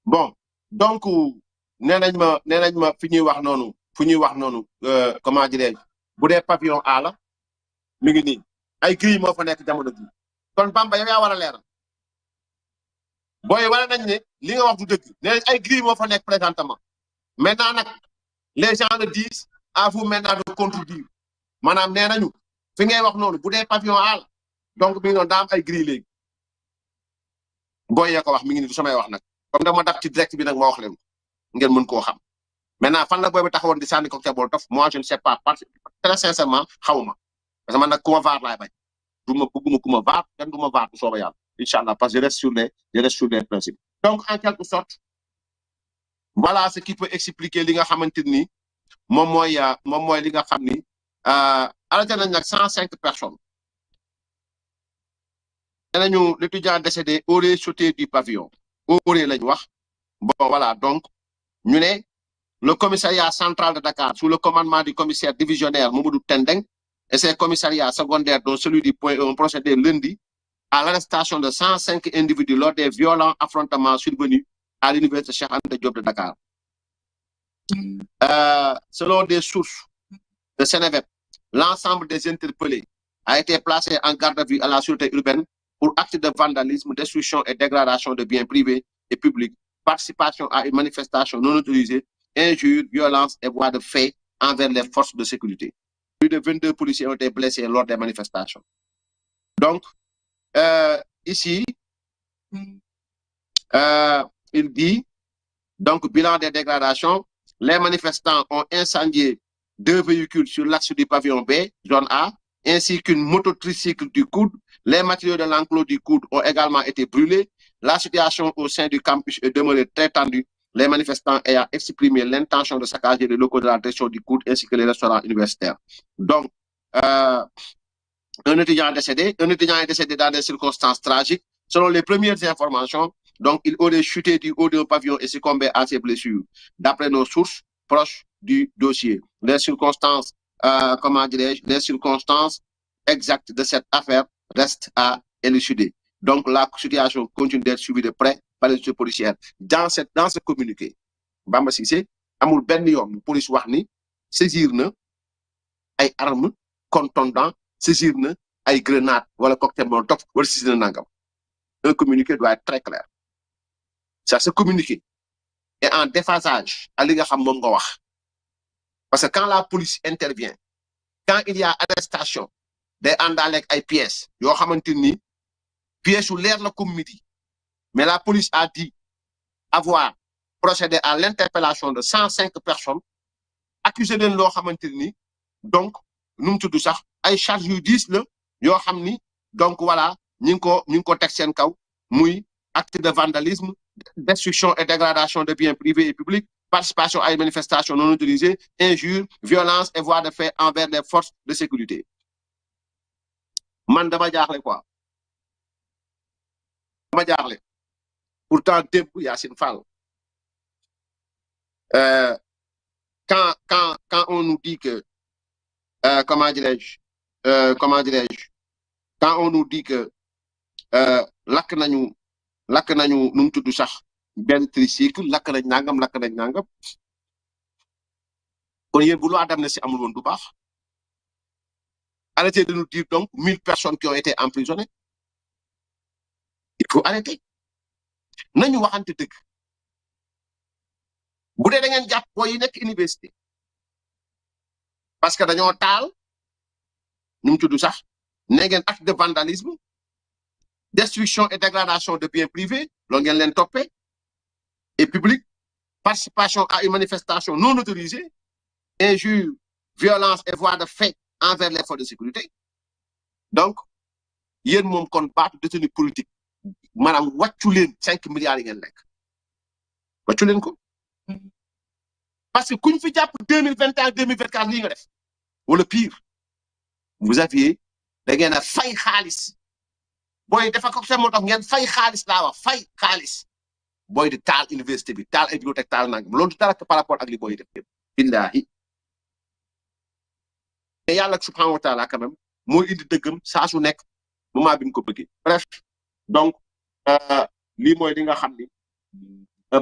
bon donc nee nañ ma fi ñuy wax noonu fu ñuy wax noonu comment dirais-je bu dee pavillon A la mi ngi nii ay gris moo fa nekk jamono ji kon Bamba yow yaa war a leeral booy wala nañ ne li nga wax du dëgg nee nañ ay gris moo fa nekk présentement maintenant nag les gens le disent, à vous maintenant de contredire. Madame nee nañu fi ngay wax noonu bu dee pavillon A la donc mi ngi noonu daa am ay gris léegi booy yee ko wax mi ngi ni du samay wax nag comme dama daf ci direct bi nag ma wax leen ngeen mën koo xam maintenant fan la booy bi taxawoon di sànni cocktail Molotov moi je ne sais pas parce que très sincèrement xawma parce que man nag ku ma vaar laay bañ du ma bëgguma ku ma vaar kenn du ma vaar bu sooba yàlla incha allah parce que je reste sur les principes donc en quelque sorte voilà ce qui peut expliquer li nga xamante ni moom mooy li nga xam ni arrêté nañ nag 105 personnes. L'étudiant décédé aurait sauté du pavillon. Aurait lañ wax. Bon, voilà. Donc, nous le commissariat central de Dakar, sous le commandement du commissaire divisionnaire Mamadou Tendeng, et ses commissariats secondaires, dont celui du Point E, ont procédé lundi à l'arrestation de 105 individus lors des violents affrontements survenus à l'université Cheikh Anta Diop de Dakar. Selon des sources de Sénévep, l'ensemble des interpellés a été placé en garde à vue à la sûreté urbaine pour actes de vandalisme, destruction et dégradation de biens privés et publics, participation à une manifestation non autorisée, injures, violences et voies de fait envers les forces de sécurité. Plus de 22 policiers ont été blessés lors des manifestations. Donc, ici, il dit, donc, bilan des dégradations, les manifestants ont incendié 2 véhicules sur l'axe du pavillon B, zone A, ainsi qu'une mototricycle du coude. Les matériaux de l'enclos du coude ont également été brûlés. La situation au sein du campus est demeurée très tendue, les manifestants ayant exprimé l'intention de saccager les locaux de la direction du coude ainsi que les restaurants universitaires. Donc, un étudiant est décédé dans des circonstances tragiques. Selon les premières informations, donc il aurait chuté du haut d'un pavillon et succombé à ses blessures, d'après nos sources proches du dossier. Les circonstances, les circonstances exactes de cette affaire restent à élucider. Donc la situation continue d'être suivie de près par les autorités policières. Dans ce communiqué, Bamba Cissé amul benn yoon police wax ni saisir na ay armes contondants, saisir na ay grenades wala cocktail Molotov wala saisir na nangam. Un communiqué doit être très clair. Ça, ce communiqué est en déphasage à li nga xam moom nga wax. Parce que quand la police intervient, quand il y a arrestation day àndaale ak ay pièces yoo xamante ni pièces yu leer la comme midi, mais la police a dit avoir procédé à l'interpellation de 105 personnes accusées leen loo xamante ni donc nu mu tudd sax ay charges yu diis la yoo xam ni donc voilà ñu ngi ko teg seen kaw muy acte de vandalisme, destruction et dégradation de biens privés et publics, participation à une manifestation non autorisée, injures, violences et voies de fait envers les forces de sécurité. Man dama jaaxle quoi. Dama jaaxle. Pourtant, démb Yacine Fall. Quand on nous dit que, comment dirais-je, quand on nous dit que lakk nañu nu mu tudd sax benn tricycle lakk nañ nangam kon yéen bu loi d'amnistie amul woon du baax. Arrêtez de nous dire donc 1000 personnes qui ont été emprisonnées. Il faut arrêter. Nañu waxante dëgg. Bu dee da ngeen jàpp booy yi nekk université parce que dañoo taal nu mu tudd sax ne ngeen acte de vandalisme, destruction et dégradation de biens privés, loolu ngeen leen toppee, et public, participation à une manifestation non autorisée, injures, violence et voies de fait envers les forces de sécurité. Donc, yéen moom kon baatu détenu politique maanaam wàccu leen 5 milliards yi ngeen lekk wàccu leen ko parce que kuñ fi jàpp 2021 2024 lii nga def wala pire vous aviez da ngeen a fay xaalis booy dafa ko moo tax ngeen fay xaalis laa wax fay xaalis booy di taal université bi taal ay bibliothèque taal nangam loolu dara par rapport ak li booy def yëpp billahi mais yàlla subhanahu wa taala quand même mooy indi dëggam saa su nekk moment bi nga ko bëggee bref donc lii mooy li nga xam ni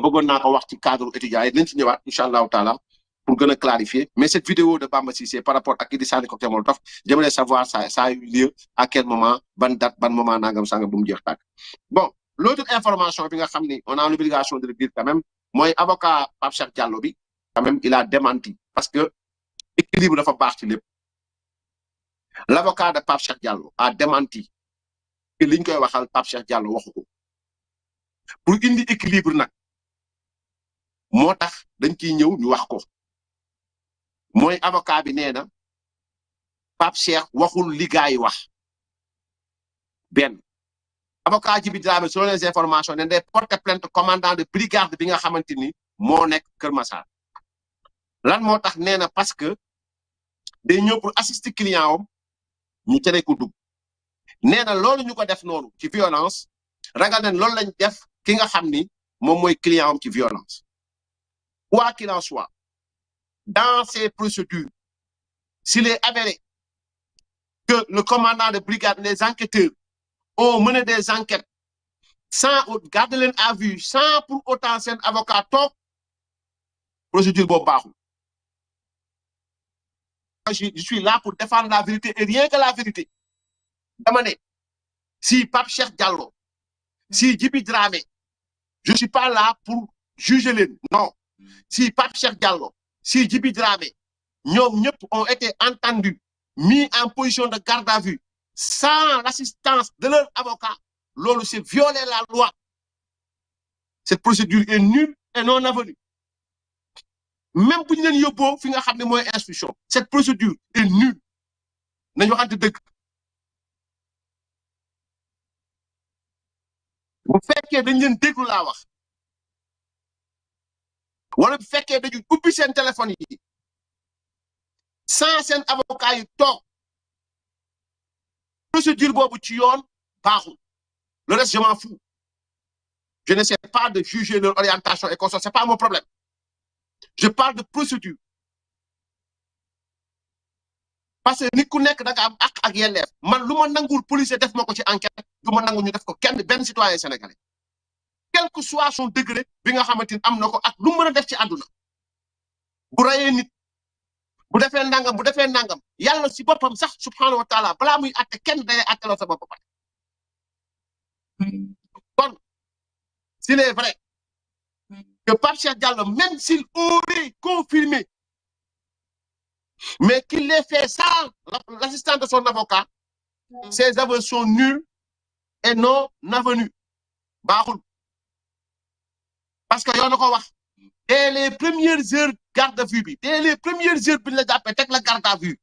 bëggoon naa ko wax ci cadre étudiant yi dinañ ci ñëwaat incha allahu taala pour gën a clarifier mais cette vidéo de Bamba Cissé par rapport ak ki di sànni cocktail Molotov j'aimerais savoir ça a eu lieu à quel moment ban date ban moment nangam sangam bu mu jeex tàkk. Bon l'autre information bi nga xam ni on a l'obligation de le dire quand même mooy avocat Pape Cheikh Diallo bi quand même il a démenti parce que équilibre dafa baax ci lépp. L'avocat de Pape Cheikh Diallo a démenti que liñ koy waxal Pape Cheikh Diallo waxu ko pour indi équilibre nag moo tax dañ ciy ñëw ñu wax ko mooy avocat bi nee na Pape Cheikh waxul li gaa yi wax benn avocat Djiby Dramé selon les informations ne day porter plainte commandant de brigade bi nga xamante ni moo nekk Kër Massar lan moo tax nee na parce que day ñëw pour assister client am ñu tere ko dugg nee na loolu ñu ko def noonu ci violence ragal nañ loolu lañ def ki nga xam ni moom mooy client am ci violence. Quoi qu'il en soit dans ces procédures s'il est avéré que le commandant de brigade les enquêteurs ont mené des enquêtes sans garder leen à vue sans pour autant seen avocat toog procédure boobu baaxul. Je suis là pour défendre la vérité et rien que la vérité. Dama ne si Pape Cheikh Diallo si Djiby Dramé je suis pas là pour juger leen non si Pape Cheikh Diallo si Djiby Dramé ñoom ñëpp ont été entendus mis en position de garde à vue sans l'assistance de leur avocat loolu c'est violer la loi. Cette procédure est nulle et non avenue. Même bu ñu leen yóbboo fi nga xam ne mooy instruction cette procédure est nulle nañu waxante dëgg. bu fekkee dañ leen déglu laa wax wala bu fekkee dañu ubbi seen téléphone yi sans seen avocat yi toog procédure boobu ci yoon baaxul. Le reste je m'en fous. Je n'essaie pas de juger leur orientation et consort, c'est pas mon problème. Je parle de procédure. Parce que nit ku nekk da nga am ak yelleef man lu ma nangul policier def ma ko ci enquête du ma nangu ñu def ko kenn benn citoyen sénégalais quel que soit son degré bi nga xamante ni am na ko ak lu mën a def ci àdduna bu rayee nit bu defee nangam yàlla si boppam sax subhanahu wa taala balaa muy atte kenn day atteloo sa bopp ba kon s'il est vrai que Pape Cheikh Diallo même s'il aurait confirmé mais qu'il l'ait fait sans l'assistance de son avocat, ses aveux sont nuls et non avenus. Baaxul. Parce que yow na ko wax dès les premières heures garde à vue bi dès les premières heures bi ñu la jàppee teg la garde à vue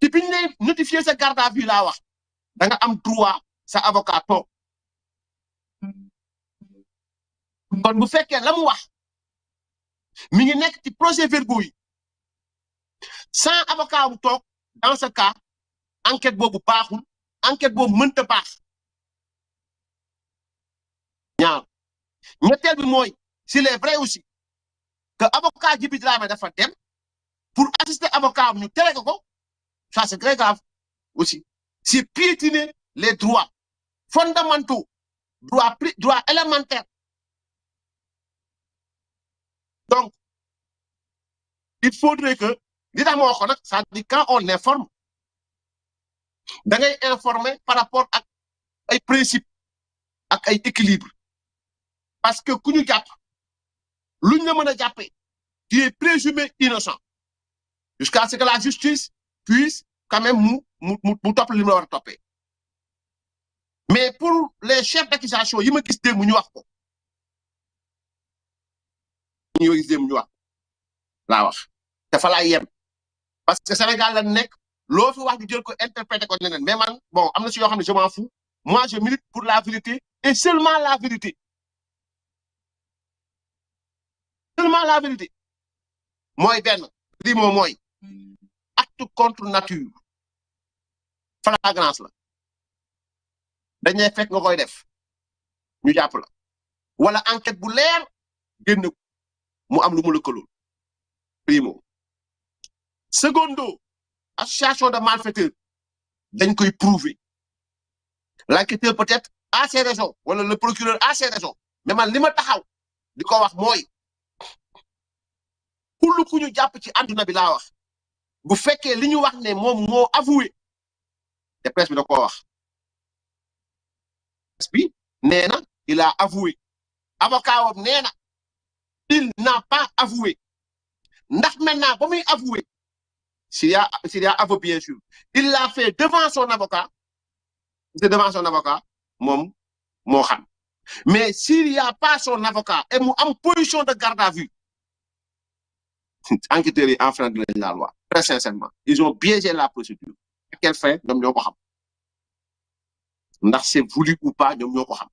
ci bi ñu lay notifier sa garde à vue laa wax da nga am droit sa avocat toog kon bu fekkee la mu wax mi ngi nekk ci procès-verbaux yi sans avocat bu toog dans ce cas enquête boobu baaxul enquête boobu mënta baax ñaar ñetteel bi mooy s'il est vrai aussi que avocat Djiby Dramé dafa dem pour assister avocat am ñu tere ko ça c'est très grave aussi c'est piétiner les droits fondamentaux droits élémentaires donc il faudrait que li tax ma wax ko nag c'est-à-dire quand on informe da ngay informer par rapport ak ay principes ak ay équilibre parce que ku ñu jàpp luñ la mën a jàppee tu es présumé innocent jusqu'à ce que la justice puisse quand même mu topp li mu la war a toppee mais pour les chefs d'accusation yi ma gis démb ñu wax ko ñu gis démb ñu wax laa wax dafa laa yem parce que Sénégal la nekk loo fi wax ñu jël ko interpréter ko neneen mais man bon am na si yoo xam ne je m'en fous moi je milite pour la vérité et seulement la vérité mooy benn lii moom mooy acte contre nature flagrance la dañ lay fekk nga koy def ñu jàpp la wala enquête bu leer génn mu am lu mu lëkkaloo primo secondo association de malfaiteurs dañ koy prouver l'enquêteur peut-être a ses raisons wala le procureur a ses raisons mais man li ma taxaw di ko wax mooy kullu ku ñu jàpp ci àdduna bi laa wax bu fekkee li ñu wax ne moom moo avoué te presse bi da koo wax presse bi nee na il a avoué avocat wam nee na il n'a pas avoué ndax maintenant ba muy avoué s'il y a aveu bien sûr il l'a fait devant son avocat c'est devant son avocat moom moo xam mais s'il y a pas son avocat et mu am position de garde à vue enquêteurs yi enfreindre la loi très sincèrement ils ont biaisé la procédure à quelle fin ñoom ñoo ko xam ndax c'est voulu ou pas ñoom ñoo ko xam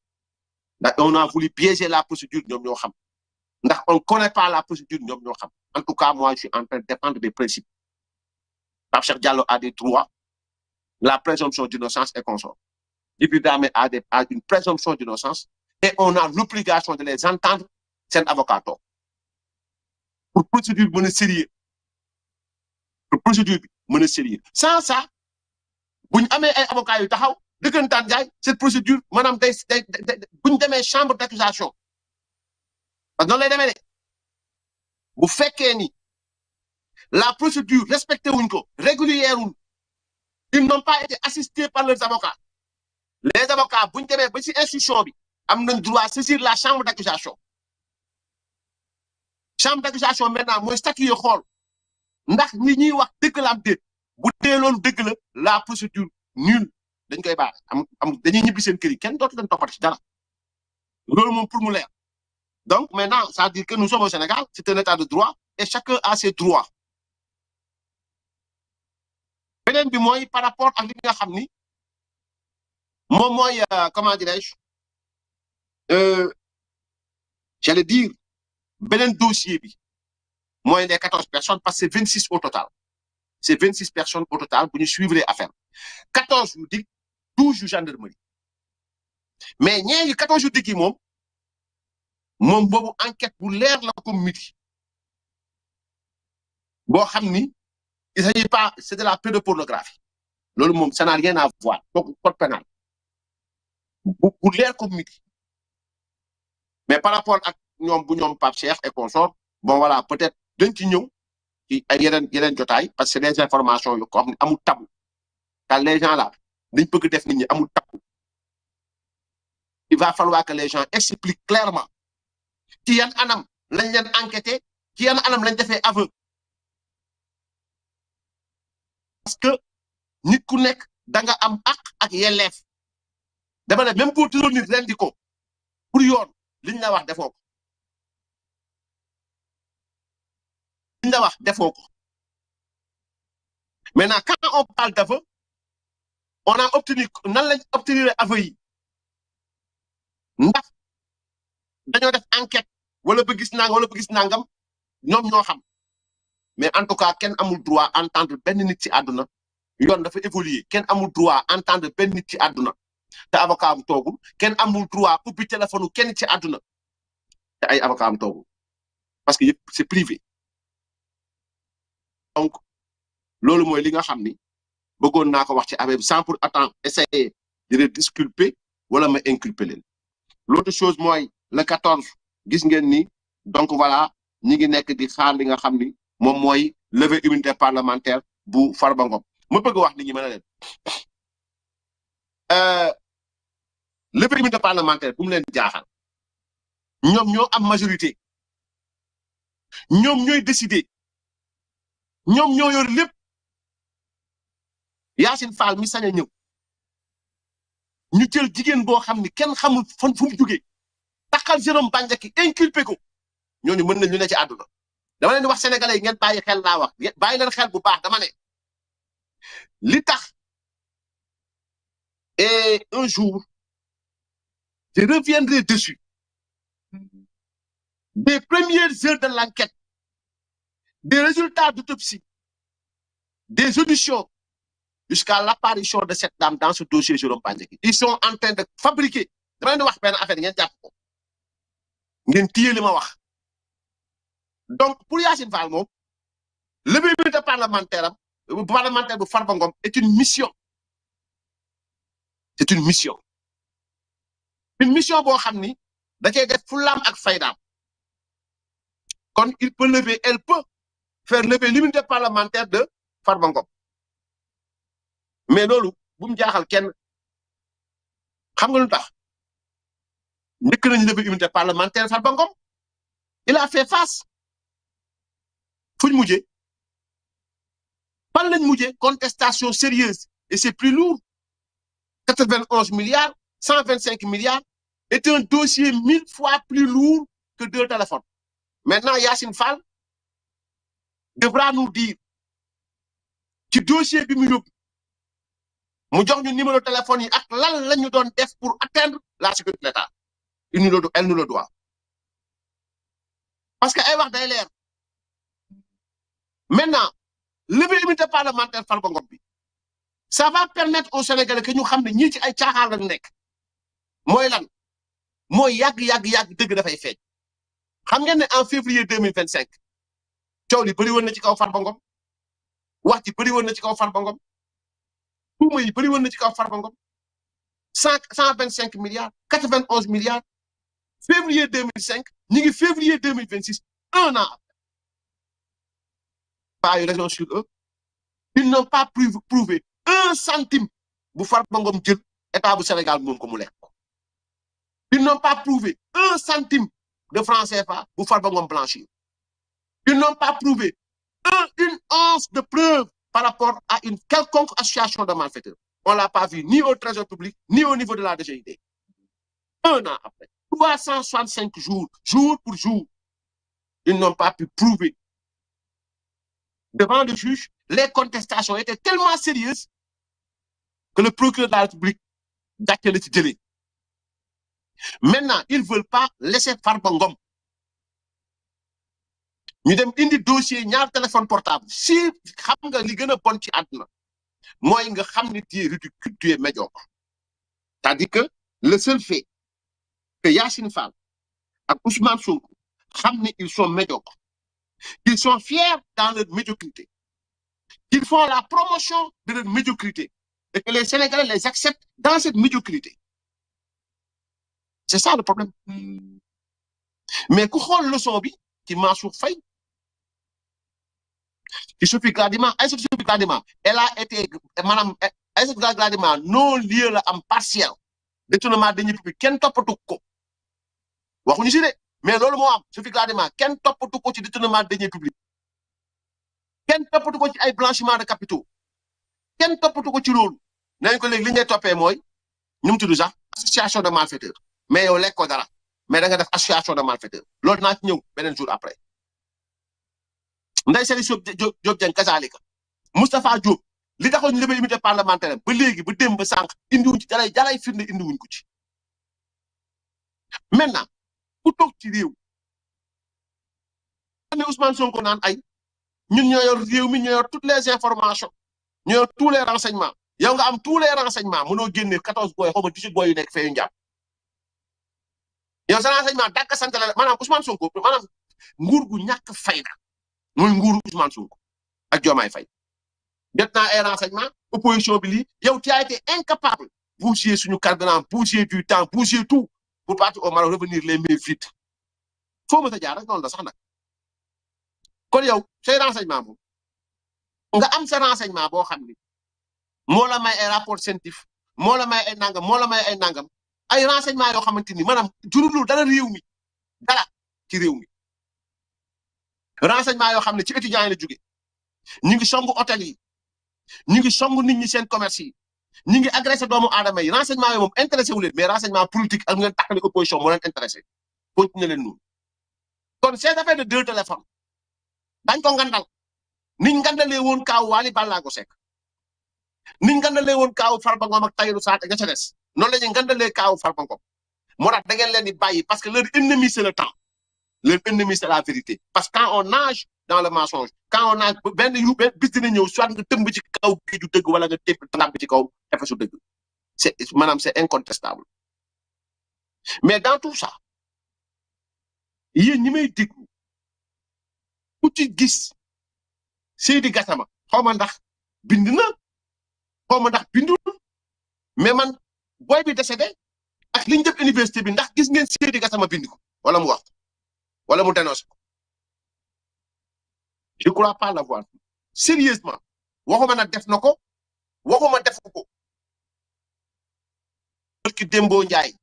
ndax on a voulu biaiser la procédure ñoom ñoo xam ndax on connaît pas la procédure ñoom ñoo xam en tout cas moi je suis en train de défendre des principes Pape Cheikh Diallo a des droits la présomption d'innocence est consort Djibril Dramé a une présomption d'innocence et on a l'obligation de les entendre seen avocat toog pour procédure mën a sérieux pour procédure bi mën a sérieux sans ça bu ñu amee ay avocats yu taxaw dëggantaan jaay cette procédure maanaam day bu ñu demee chambre d'accusation parce que noonu lay demee de bu fekkee ni la procédure respecté wuñ ko régulière wuñ ils n'ont pas été assistés par leurs avocats les avocats bu ñu demee ba ci institution bi am nañ droit saisir la chambre d'accusation maintenant mooy statuer xool ndax ñi ñuy wax dëgg la am déet bu dee loolu dëgg la procédure nulle dañ koy baax am dañuy ñibbi seen kër yi kenn dootu leen toppati ci dara loolu moom pour mu leer donc maintenant ça veut dire que nous sommes au Sénégal c'est un état de droit et chacun a ses droits beneen bi mooy par rapport ak li nga xam ni moom mooy comment dirais-je j'allais dire beneen dossier bi mooy les 14 personnes parce que c'est 26 au total c'est 26 personnes au total bu ñu suivre affaire 14 yu dig 12 yu gendarmerie mais ñeenti 14 yu dig yi moom boobu enquête bu leer la ko midi boo xam ni il s'agit pas c'est de la pédopornographie loolu moom ça n'a rien à voir donc code pénal bu leer ko midi mais par rapport ak ñoom bu ñoom Pape Cheikh et consort bon voilà peut-être dañ ci ñëw ci ay yeneen jotaay parce que c'est des informations yu ko xam ne amul tabou car les gens là dañ bëgg def nit ñi amul tabou il va falloir que les gens expliquent clairement ci yan anam lañ leen enquêté ci yan anam lañ defee aveu parce que nit ku nekk da nga am ak yelleef dama ne même boo tëroon nit ren di ko pour yoon liñ la wax defoo ko liñ la wax defoo ko maintenant quand on parle d'aveu on a obtenu nan lañ obtenir aveu yi ndax dañoo def enquête wala ba gis nangam ñoom ñoo xam mais en tout cas kenn amul droit entendre benn nit ci àdduna yoon dafa évoluer kenn amul droit entendre benn nit ci àdduna te avocat am toogul kenn amul droit ubbi téléphone kenn ci àdduna te ay avocat am toogul parce que yëpp c'est privé donc loolu mooy li nga xam ni bëggoon naa ko wax ci affaire bi sans pour autant essayer de les disculper wala ma inculper leen l'autre chose mooy le 14 gis ngeen ni donc voilà ñi ngi nekk di xaar li nga xam ni moom mooy levée immunité parlementaire bu Farba Ngom ma bëgg wax nit ñi mën a leen levée immunité parlementaire bu mu leen jaaxal ñoom ñoo am majorité ñoom ñooy décider ñoom ñoo yor lépp Yacine Fall mi sañ a ñëw ñu jël jigéen boo xam ni kenn xamul fan fu mu jógee taxal Jérôme Bandiaky inculpé ko ñooñu mën nañ ñu ne ci àdduna dama leen di wax sénégalais yi ngeen bàyyi xel laa wax bàyyi leen xel bu baax dama ne li tax et un jour je reviendrai dessus des premières heures de l'enquête des résultats d'autopsie des auditions jusqu'à l'apparition de cette dame dans ce dossier Jérôme Bandiaky ils sont en train de fabriquer dama leen di wax benn affaire ngeen jàpp ko ngeen téye li ma wax donc pour Yacine Fall moom levée immunité parlementaire bu Farba Ngom est une mission c'est une mission boo xam ni da cay def fulaam ak faydaam kon elle peut faire lever l'immunité parlementaire de Farba Ngom mais loolu bu mu jaaxal kenn xam nga lu tax njëkk nañu lever immunité parlementaire Farba Ngom il a fait face fuñ mujjé fan lañ mujjé contestation sérieuse et c'est plus lourd 91 milliards 125 milliards est un dossier 1000 fois plus lourd que 2 téléphones. Maintenant, Yacine Fall devra nous dire ci dossier bi mu jox ñu numéro de téléphone yi ak lan lañu doon def pour atteindre la sécurité de l'État. Elle nous le doit. Parce que ay wax day leer. Maintenant, lever l'immunité parlementaire Farba Ngom bi ça va permettre aux Sénégalais que ñu xam ne ñii ci ay caaxaan lañu nekk. Mooy lan mooy yàgg dëgg dafay feeñ. Xam ngeen ne en février 2025 coow li bëri woon na ci kaw Farba Ngom wax ci bëri woon na ci kaw Farba Ngom tuuma yi bëri woon na ci kaw Farba Ngom 125 milliards 91 milliards février 2005 ñu ngi février 2026 un an après. Pas eu raison sur eux. Ils n'ont pas prouvé 1 centime bu Farba Ngom jël état bu Sénégal moom ko mu lekk ko. Ils n'ont pas prouvé 1 centime de francs CFA pour Farba Ngom blanchir. Ils n'ont pas prouvé une once de preuve par rapport à une quelconque association de malfaiteurs. On ne l'a pas vu ni au Trésor public, ni au niveau de la DGID. Un an après, 365 jours, jour pour jour, ils n'ont pas pu prouver. Devant le juge, les contestations étaient tellement sérieuses que le procureur de la République gâchait le délai. Maintenant, ils ne veulent pas laisser Farba Ngom. Nous avons indi dossier ñaar téléphone portable. Si xam nga li gëna bon ci aduna, moy nga xam ni tu es ridicule, tu es médiocre. C'est-à-dire que le seul fait que Yacine Fall et Ousmane Sonko xam ni ils sont médiocres, qu'ils sont fiers dans leur médiocrité, qu'ils font la promotion de leur médiocrité et que les Sénégalais les acceptent dans cette médiocrité. C'est ça le problème. Mais ku xol leçon bi ci Mansour Faye ci Sophie Gladima, elle a été madame Aïssatou Gladima non lieu la am partiel détournement de deniers publics kenn toppatu ko waxuñu ci de mais loolu moo am Sophie Gladima kenn toppatu ko ci détournement de deniers publics kenn toppatu ko ci ay blanchiment de capitaux kenn toppatu ko ci loolu nañ ko léegi li ngay toppee mooy ñu mu tudd sax association de malfaiteurs mais yow lekk ko dara mais da nga def association de malfaiteurs loolu naa ci ñëw beneen jour après Ndeye Saly Diop Dieng kazalika Moustapha Diop li taxoon ñu lever immunité parlementaire ba léegi ba dem ba sànq indiwuñ ci jalay firnde indiwuñ ko ci. Maintenant ku toog ci réew ne Ousmane Sonko naan ay ñun ñoo yor réew mi ñoo yor toutes les informations ñoo yor tous les renseignements yow nga am tous les renseignements mënoo génne 14 boy xaw ma 18 boy yu nekk fee yu njàpp yow sa renseignement dàkk sant la maanaam Ousmane Sonko maanaam nguur gu ñàkk fayda mooy nguuru Ousmane Sonko ak Diomaye Faye jot naa ay renseignement opposition bi lii yow tu as été incapable bousiller suñu carburant bousiller du temps bousiller tout pour partir au Maroc revenir les mains vides foo ma sa jaar rek noonu la sax nag kon yow say renseignement moom nga am sa renseignement boo xam ni moo la may ay rapport scientifique moo la may ay nangam moo la may ay nangam ay renseignement yoo xamante ni maanaam jurulul dara réew mi dara ci réew mi renseignement yoo xam ne ci étudiants yi la jóge ñu ngi songu hôtel yi ñu ngi songu nit ñi seen commerce yi ñu ngi agressé doomu aadama yi renseignement yi moom intéressé wu leen mais renseignement politique ak ngeen takkale opposition moo leen intéressé continué leen noonu kon ces affaires de 2 téléphones dañ ko ngandal niñ ngandalee woon kaaw Wally Ballago Seck niñ ngandalee woon kaaw Farba Ngom ak Tahirou Sarr nga ca des noonu la ñuy ngandalee kaaw Farba Ngom moo tax da ngeen leen di bàyyi parce que leur ennemi c'est le temps. Leur ennemi, c'est la vérité. Parce que quand on nage dans le mensonge, quand on nage, soit madame, c'est incontestable. Mais dans tout ça, il y a une idée où tu dis, c'est des gassama. Comment ndax bind na, comment ndax bindul, mais man, boy bi décédé, ak liñ def université bi ndax gis ngeen c'est des gassama bind ko, wala mu wax. Voilà mon dénonce. Je ne crois pas l'avoir. Sérieusement. Waxuma na def nako, waxuma def ko. Parce que Dembo Ndiaye.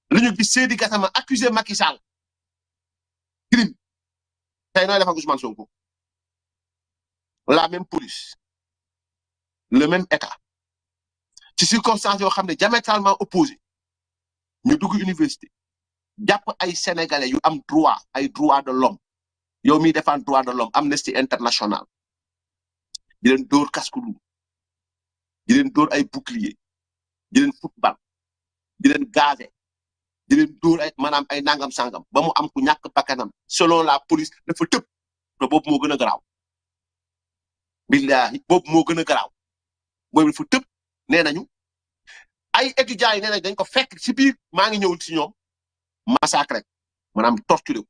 Lañu gis Seydi Gassama accusé Macky Sall. Crime. tey nooy def ak Ousmane Sonko la même police le même état ci circonstances yoo xam ne diamétralement opposé ñu dugg université jàpp ay sénégalais yu am droit ay droit de l'homme yow miy défendre droit de l'homme Amnesty International di leen dóor casque-loup di leen dóor ay bouclier di leen football di leen gazé di leen dóor ay maanaam ay nangam sangam ba mu am ku ñàkk bakkanam selon la police dafa tëb te boobu moo gën a garaaw billahi boobu moo gën a garaaw mooy dafa tëb nee nañu ay étudiants yi nee nañ dañ ko fekk ci biir maa ngi ñëwul ci ñoom massacre maanaam torturé ko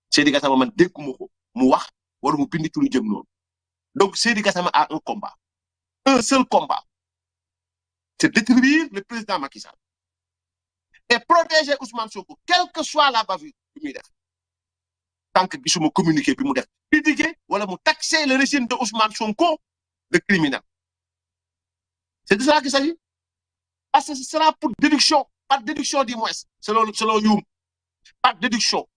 Seydi Gassama man dégguma ko mu wax wala mu bind ci lu jëm noonu donc Seydi Gassama a un combat un seul combat c'est détruire le président Macky Sall et protéger Ousmane Sonko quelle que soit la bavure bi muy def tant que gisuma communiqué bi mu def critiquer wala mu taxer le régime de Ousmane Sonko de criminel c'est de cela qu'il s'agit parce que ce sera pour déduction par déduction du moins selon Youm par déduction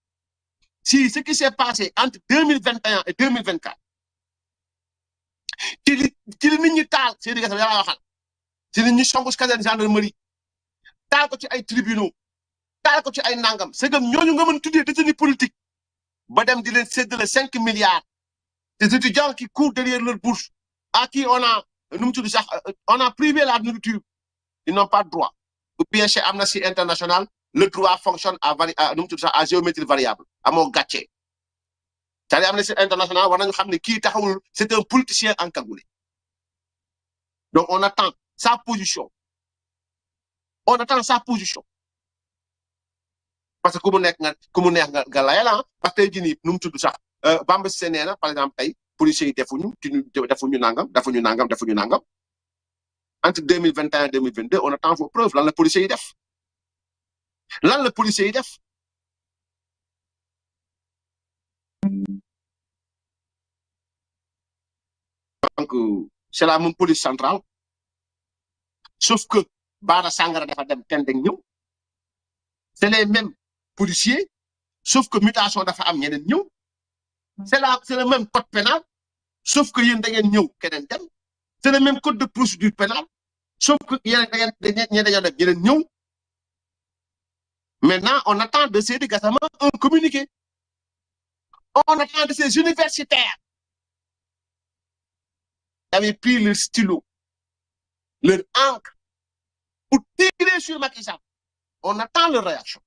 si ce qui s'est passé entre 2021 et 2024 ci li nit ñi taal Seydi Gassama yaa waxal ci nit ñi songu caserne gendarmerie taal ko ci ay tribunaux taal ko ci ay nangam c'est que ñooñu nga mën tuddee détenu politique ba dem di leen séddale 5 milliards des étudiants qui courent derrière leur bourse à qui on a privé la nourriture ils n'ont pas de droit ou bien chez Amnesty International le droit fonctionne à géométrie variable amoo gàcce c'est-à-dire Amnesty International war nañu xam ne kii taxawul c'est un politicien encagoulé donc on attend sa position parce que ku mu neex nga layal parce que tey jii nii nu mu tudd sax Bamba Cissé nee na par exemple tey policiers yi defuñu nangam entre 2021 et 2022 on attend vos preuves lan la policiers yi def donc c'est la même police centrale sauf que Bara Sangara dafa dem Tendeng ñëw c'est les mêmes policiers sauf que mutation dafa am ñeneen ñëw c'est le même code pénal sauf que yéen da ngeen ñëw keneen dem c'est le même code de procédure pénale sauf que yéen dañoo dem ñeneen ñëw maintenant on attend de Seydi Gassama un communiqué on attend de ces universitaires qui avaient pris leur stylo leur encre pour tirer sur Macky Sall on attend leur réaction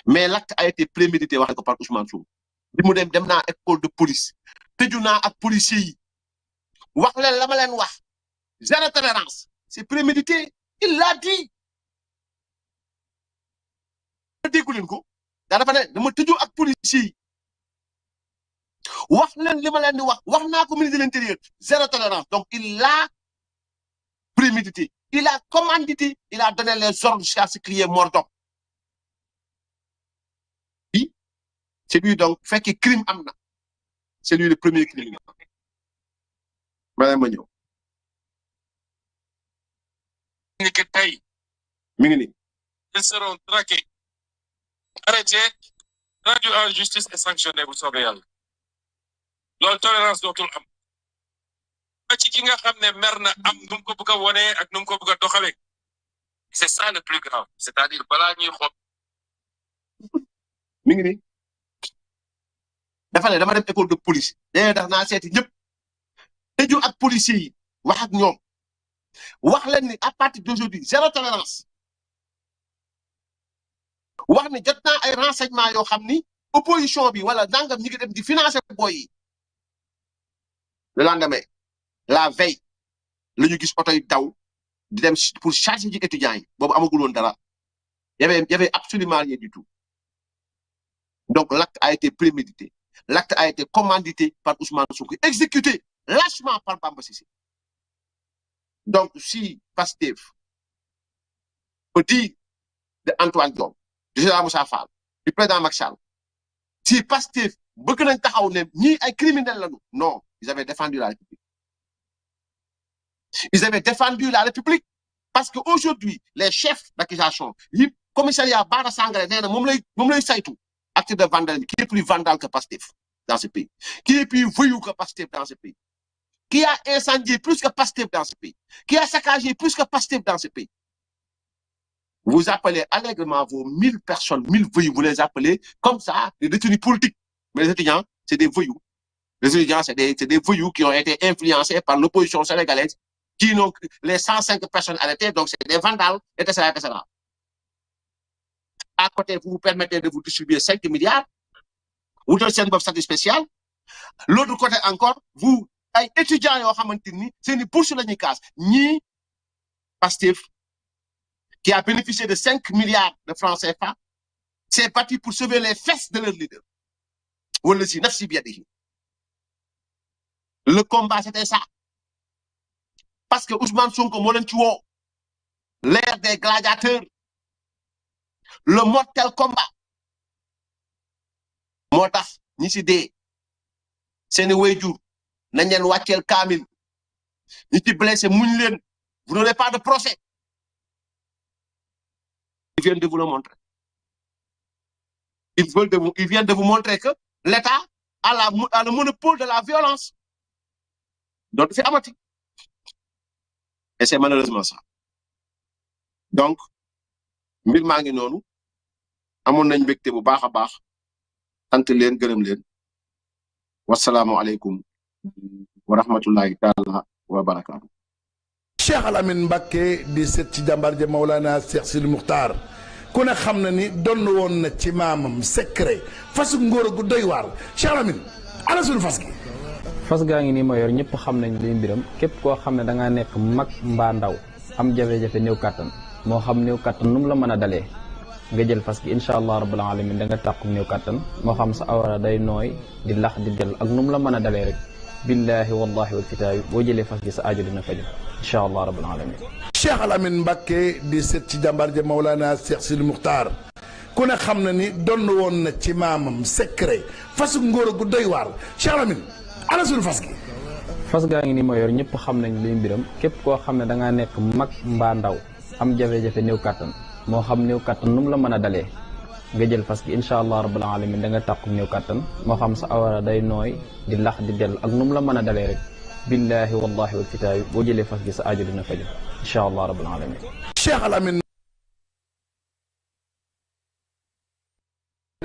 mais l'acte a été prémédité wax ko par Ousmane Sonko bi mu dem naa école de police tëju naa ak policiers yi wax leen la ma leen wax zéro tolérance c'est prémédité il l'a dit déggu leen ko daa dafa ne dama tëju ak policiers yi wax leen li ma leen di wax naa ko ministre de l'Intérieur zéro tolérance donc il l'a prémédité il a commandité il a donné les ordres jusqu'à ce qu'il y ait mort d'homme oui c'est lui donc fekk crime am na c'est lui le premier criminel madame ma ñëw ni que tey mi ngi nii ils seront traqués arrêtés rendus en justice et sanctionnés bu soobee yàlla loolu tolérance dootul am ba ci ki nga xam ne mer na am nu mu ko bëgg a wone ak nu mu ko bëgg a doxalee c'est ça le plus grave c'est-à-dire balaa ñuy xool mi ngi nii dafa ne dama dem école de police dañuy tax naa seeti ñëpp tëju ak policiers yi wax ak ñoom wax leen ni à partir d'aujourd'hui zéro tolérance wax ni jot naa ay renseignements yoo xam ni opposition bi wala nangam ñi ngi dem di financer boy yi le lendemain la veille la ñu gis oto yi daw di dem pour charger ji étudiants yi boobu amagul woon dara y avait absolument rien du tout donc l'acte a été prémédité l'acte a été commandité par Ousmane Sonko exécuté lâchement par Bamba Cissé donc si Pastef peut dire de Antoine Diome du général Moussa Fall du président Macky Sall si Pastef bëgg nañ taxaw ne ñii ay criminels lañu non ils avaient défendu la République ils avaient défendu la République parce que aujourd'hui les chefs d'accusation yi commissariat Bara Sangaré nee na moom lay saytu acte de vandalisme qui est plus vandale que Pastef dans ce pays, qui est plus voyou que Pastef dans ce pays, qui a incendié plus que Pastef dans ce pays, qui a saccagé plus que Pastef dans ce pays. Vous appelez allègrement vos 1000 personnes, 1000 voyous, vous les appelez comme ça, des détenus politiques. Mais les étudiants, c'est des voyous. Les étudiants, c'est des voyous qui ont été influencés par l'opposition sénégalaise, qui n'ont les 105 personnes arrêtées, donc c'est des vandales, etc., etc. À côté, vous vous permettez de vous distribuer 5 milliards, vous donnez un statut spécial. L'autre côté encore, vous, les étudiants, c'est une bourse de Nikas, ni Pastef, qui a bénéficié de 5 milliards de francs CFA, c'est parti pour sauver les fesses de leur leader. Le combat, c'était ça. Parce que Ousmane Sonko moo leen ci woo, l'ère des gladiateurs, le mortel combat. moo tax ñi ci dee seeni waajur nañ leen wàcceel kaamil, ñi ci blessé muñ leen, vous n'aurez pas de procès. Ils viennent de vous le montrer. Ils viennent de vous montrer que l'État a le monopole de la violence. Donc, c'est amatique. Et c'est malheureusement ça. Donc, mbir maa ngi noonu amoon nañ mbégte bu baax a baax sant leen gërëm leen wasalaamu aleykum wa rahmatullahi taala wa barakaatu. Cheikh Alamine Mbacké di seet ci jàmbaar ja Maulana Cheikh Sidi Muxtaar ku ne xam na ni donn woon na ci maamam secret fasu ngóor gu doy waar Cheikh Alamine ana suñu fas gi. fas gaa ngi nii ma yor ñëpp xam nañ liy mbiram képp koo xam ne da ngaa nekk mag mbaa ndaw am jafe-jafe néew kàttan moo xam néew kàttan nu mu la mën a dalee nga jël fas gi incha allah rabbul alamin da nga tàqu néew kàttan moo xam sa awara day nooy di lax di del ak nu mu la mën a dalee rek billahi wallahi wal kitaabi boo jëlee fas gi sa aajo dina faju incha allah rabbul alamin. Cheikh Alamine Mbacké di seet ci jàmbaar ja Maulana Cheikh Sidi Muxtaar ku ne xam na ni donn woon na ci maamam secret fasu ngóor gu doy waar Cheikh Alamine ana suñu fas gi. fas gaa ngi nii ma yor ñëpp xam nañ liy mbiram képp koo xam ne da ngaa nekk mag mbaa ndaw am jafe-jafe néew kàttan moo xam néew kàttan nu mu la mën a dalee nga jël fas gi incha allah rabbul alamin da nga tàqu néew kàttan moo xam sa awara day nooy di lax di del ak nu mu la mën a dalee rek billahi wallahi wal kitaabi boo jëlee fas gi sa aajo dina faju incha allah rabbul alamin. Cheikh Alamine.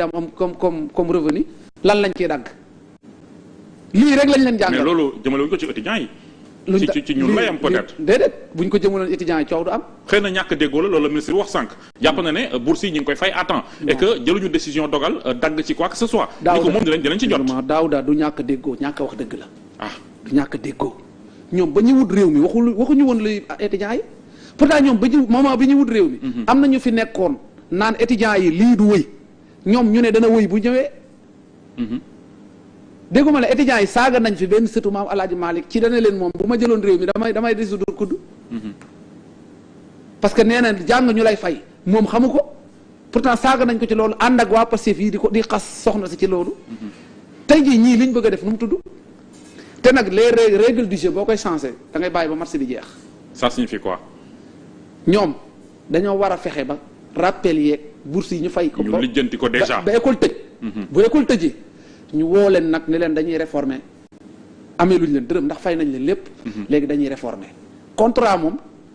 am comme revenu lan lañ ciy dagg lii rek lañ leen jàngal. mais loolu jëmale wuñ ko ci étudiants yi. ci ñun lay am peut-être. déedéet buñ ko jëmaloon étudiants yi coow du am. xëy na ñàkk déggoo la loolu la ministre wax sànq. jàpp na ne bourse yi ñu ngi koy fay à temps. et que jëluñu décision dogal dagg ci quoi que ce soit. daaw ni ko moom dinañ ci jot. daaw du ñàkk déggoo ñàkk wax dëgg la. du ñàkk déggoo ñoom ba ñu wut réew mi waxuñu woon luy étudiants yi pourtant ñoom ba ñu moment bi ñu wut réew mi. am na ñu fi nekkoon naan étudiants yi lii du wëy ñoom ñu ne dana wëy bu ñëwee. dégguma la étudiants yi saaga nañ fi benn sëtu maam Alaaji Malick ci dana leen moom bu ma jëloon réew mi damay résoudre kudd parce que nee na jàng ñu lay fay moom xamu ko pourtant saaga nañ ko ci loolu ànd ak waa Pastef yi di xas soxna si ci loolu tey jii ñii liñ bëgg a def nu mu tudd te nag les règles du jeu boo koy changé da ngay bàyyi ba match bi jeex. ça signifie quoi. ñoom dañoo war a fexe ba rappel yeeg bourse yi ñu fay ko. ñu lijjanti ko déjà ba école tëj. bu école tëjee. ñu woo leen nag ne leen dañuy réformer amee luñ leen dërëm ndax fay nañ leen lépp. léegi dañuy réformer contrat moom